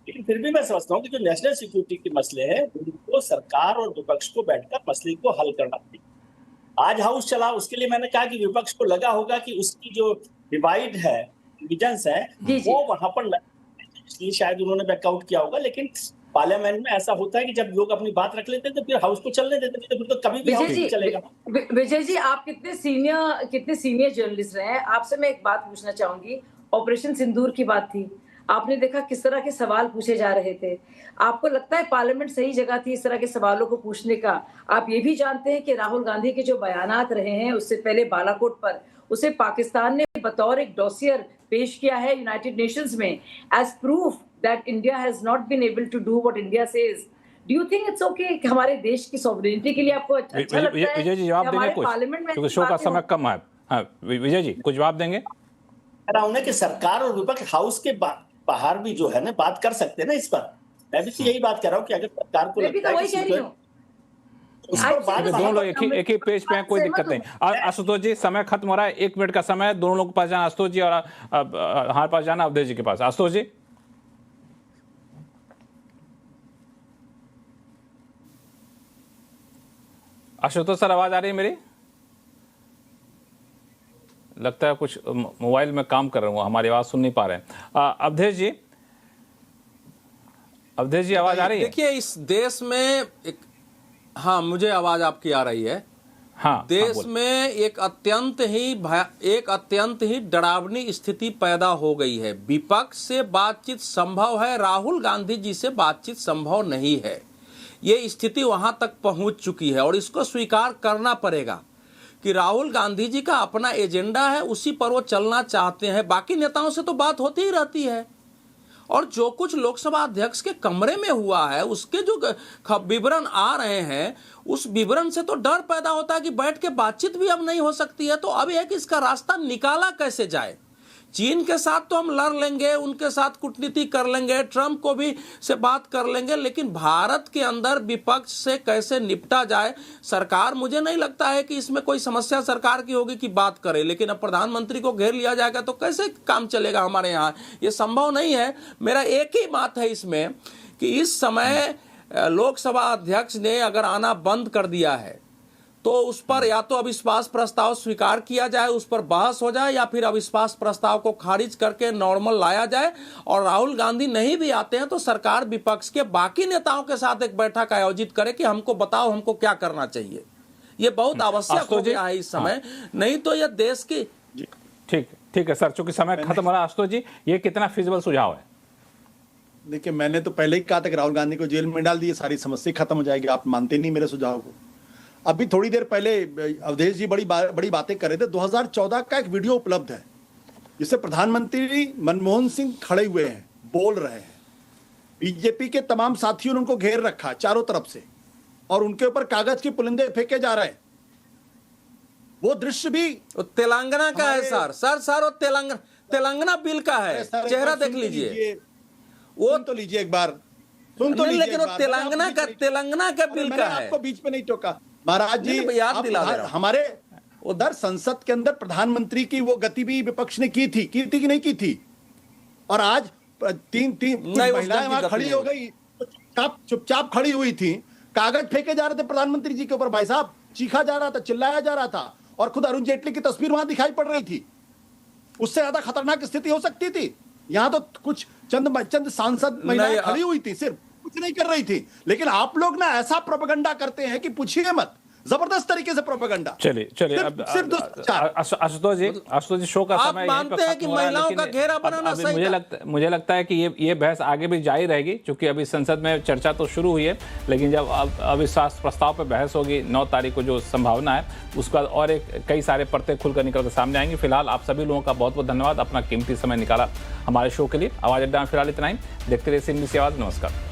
लेकिन फिर भी मैं समझता हूँ कि जो नेशनल सिक्योरिटी के मसले हैं उनको सरकार और विपक्ष को बैठकर मसले को हल करना चाहिए। आज हाउस चला, उसके लिए मैंने कहा कि विपक्ष को लगा होगा कि उसकी जो डिवाइड है, डिविजन्स है, वो वहां पर इसलिए शायद उन्होंने बैकआउट किया होगा। लेकिन पार्लियामेंट में ऐसा होता है कि जब लोग अपनी बात रख लेते हैं तो फिर हाउस को चलने देते हैं, तो फिर तो कभी भी हाउस नहीं चलेगा। विजय जी, आप कितने सीनियर जर्नलिस्ट रहे हैं, आपसे मैं एक बात पूछना चाहूंगी। ऑपरेशन सिंदूर की बात थी, आपने देखा किस तरह के सवाल पूछे जा रहे थे। आपको लगता है पार्लियामेंट सही जगह थी इस तरह के सवालों को पूछने का? आप ये भी जानते हैं कि राहुल गांधी के जो बयानात रहे हैं उससे पहले बालाकोट पर, उसे पाकिस्तान ने बतौर एक डॉसियर पेश किया है यूनाइटेड नेशंस में as proof that India has not been able to do what India says, do you think it's okay कि हमारे देश की सॉवरेनिटी के लिए आपको अच्छा लगता है? विजय जी जवाब देंगे कुछ, क्योंकि शो का समय कम है। हाँ विजय जी कुछ जवाब देंगे? कह रहा हूं ना कि सरकार और विपक्ष हाउस के बाहर भी जो है ना बात कर सकते हैं ना इस पर। मैं भी तो यही बात कर रहा हूँ कि अगर सरकार को लगता है कि उस पर बात, दोनों लोग एक ही पेज पे हैं, कोई दिक्कत नहीं। आशुतोष जी समय खत्म हो रहा है, 1 मिनट का समय है, दोनों लोगों के पास जाना, आशुतोष जी और हमारे पास जाना अवधेश जी के पास। आशुतोष जी आशुतोष सर आवाज आ रही है मेरी? लगता है कुछ मोबाइल में काम कर रहा हूँ, हमारी आवाज सुन नहीं पा रहे हैं। अवधेश जी आवाज आ रही है? देखिए इस देश में हाँ मुझे आवाज आपकी आ रही है। हाँ, देश में एक अत्यंत ही डरावनी स्थिति पैदा हो गई है। विपक्ष से बातचीत संभव है, राहुल गांधी जी से बातचीत संभव नहीं है। ये स्थिति वहां तक पहुंच चुकी है और इसको स्वीकार करना पड़ेगा कि राहुल गांधी जी का अपना एजेंडा है, उसी पर वो चलना चाहते हैं। बाकी नेताओं से तो बात होती ही रहती है और जो कुछ लोकसभा अध्यक्ष के कमरे में हुआ है उसके जो विवरण आ रहे हैं उस विवरण से तो डर पैदा होता है कि बैठ के बातचीत भी अब नहीं हो सकती है। तो अब यह कि इसका रास्ता निकाला कैसे जाए। चीन के साथ तो हम लड़ लेंगे, उनके साथ कूटनीति कर लेंगे, ट्रंप को भी से बात कर लेंगे, लेकिन भारत के अंदर विपक्ष से कैसे निपटा जाए। सरकार, मुझे नहीं लगता है कि इसमें कोई समस्या सरकार की होगी कि बात करे, लेकिन अब प्रधानमंत्री को घेर लिया जाएगा तो कैसे काम चलेगा हमारे यहाँ, ये संभव नहीं है। मेरा एक ही बात है इसमें कि इस समय लोकसभा अध्यक्ष ने अगर आना बंद कर दिया है तो उस पर या तो अविश्वास प्रस्ताव स्वीकार किया जाए, उस पर बहस हो जाए, या फिर अविश्वास प्रस्ताव को खारिज करके नॉर्मल लाया जाए। और राहुल गांधी नहीं भी आते हैं तो सरकार विपक्ष के बाकी नेताओं के साथ एक बैठक आयोजित करे कि हमको बताओ हमको क्या करना चाहिए। ये बहुत आवश्यक हो गया है इस समय, नहीं तो ये देश की। ठीक है सर, चूंकि समय खत्म हो रहा है, आशुतोष जी ये कितना फिजिबल सुझाव है? देखिए मैंने तो पहले ही कहा था कि राहुल गांधी को जेल में डाल दिए, सारी समस्या खत्म हो जाएगी। आप मानते नहीं मेरे सुझाव को। अभी थोड़ी देर पहले अवधेश जी बड़ी बातें कर रहे थे। 2014 का एक वीडियो उपलब्ध है जिससे प्रधानमंत्री मनमोहन सिंह खड़े हुए हैं, बोल रहे हैं। बीजेपी के तमाम साथियों ने उनको घेर रखा चारों तरफ से और उनके ऊपर कागज के पुलिंदे फेंके जा रहे हैं। वो दृश्य भी तेलंगाना का है सर वो तेलंगाना बिल का है। चेहरा देख लीजिए, वो तो लीजिए एक बार, सुन तो लीजिए। लेकिन वो तेलंगाना का बिल का है। आपको बीच में नहीं टोका महाराज जी, याद दिला दे रहा हूं। हमारे उधर संसद के अंदर प्रधानमंत्री की वो गति भी विपक्ष ने की थी कि नहीं की थी। और आज तीन महिलाएं वहां खड़ी हो गई, चुपचाप खड़ी हुई थी, कागज फेंके जा रहे थे प्रधानमंत्री जी के ऊपर। भाई साहब, चीखा जा रहा था, चिल्लाया जा रहा था और खुद अरुण जेटली की तस्वीर वहां दिखाई पड़ रही थी। उससे ज्यादा खतरनाक स्थिति हो सकती थी। यहाँ तो कुछ चंद सांसद महिलाएं खड़ी हुई थी, सिर्फ कुछ नहीं कर रही थी। लेकिन आप लोग ना ऐसा प्रोपेगेंडा करते हैं कि पूछिए मत, जबरदस्त तरीके से प्रोपेगेंडा। चलिए अब आशुतोष जी शो का समय मानते हैं कि महिलाओं का घेरा बनाना सही था। मुझे लगता है कि ये बहस आगे भी जारी रहेगी, क्योंकि अभी संसद में चर्चा तो शुरू हुई है, लेकिन जब अविश्वास प्रस्ताव पर बहस होगी 9 तारीख को, जो संभावना है उसका और कई सारे परतें खुलकर निकल कर सामने आएंगी। फिलहाल आप सभी लोगों का बहुत बहुत धन्यवाद, अपना कीमती समय निकाला हमारे शो के लिए। आवाज अड्डा में फिलहाल इतना ही। देखते रहिए CNBC आवाज। नमस्कार।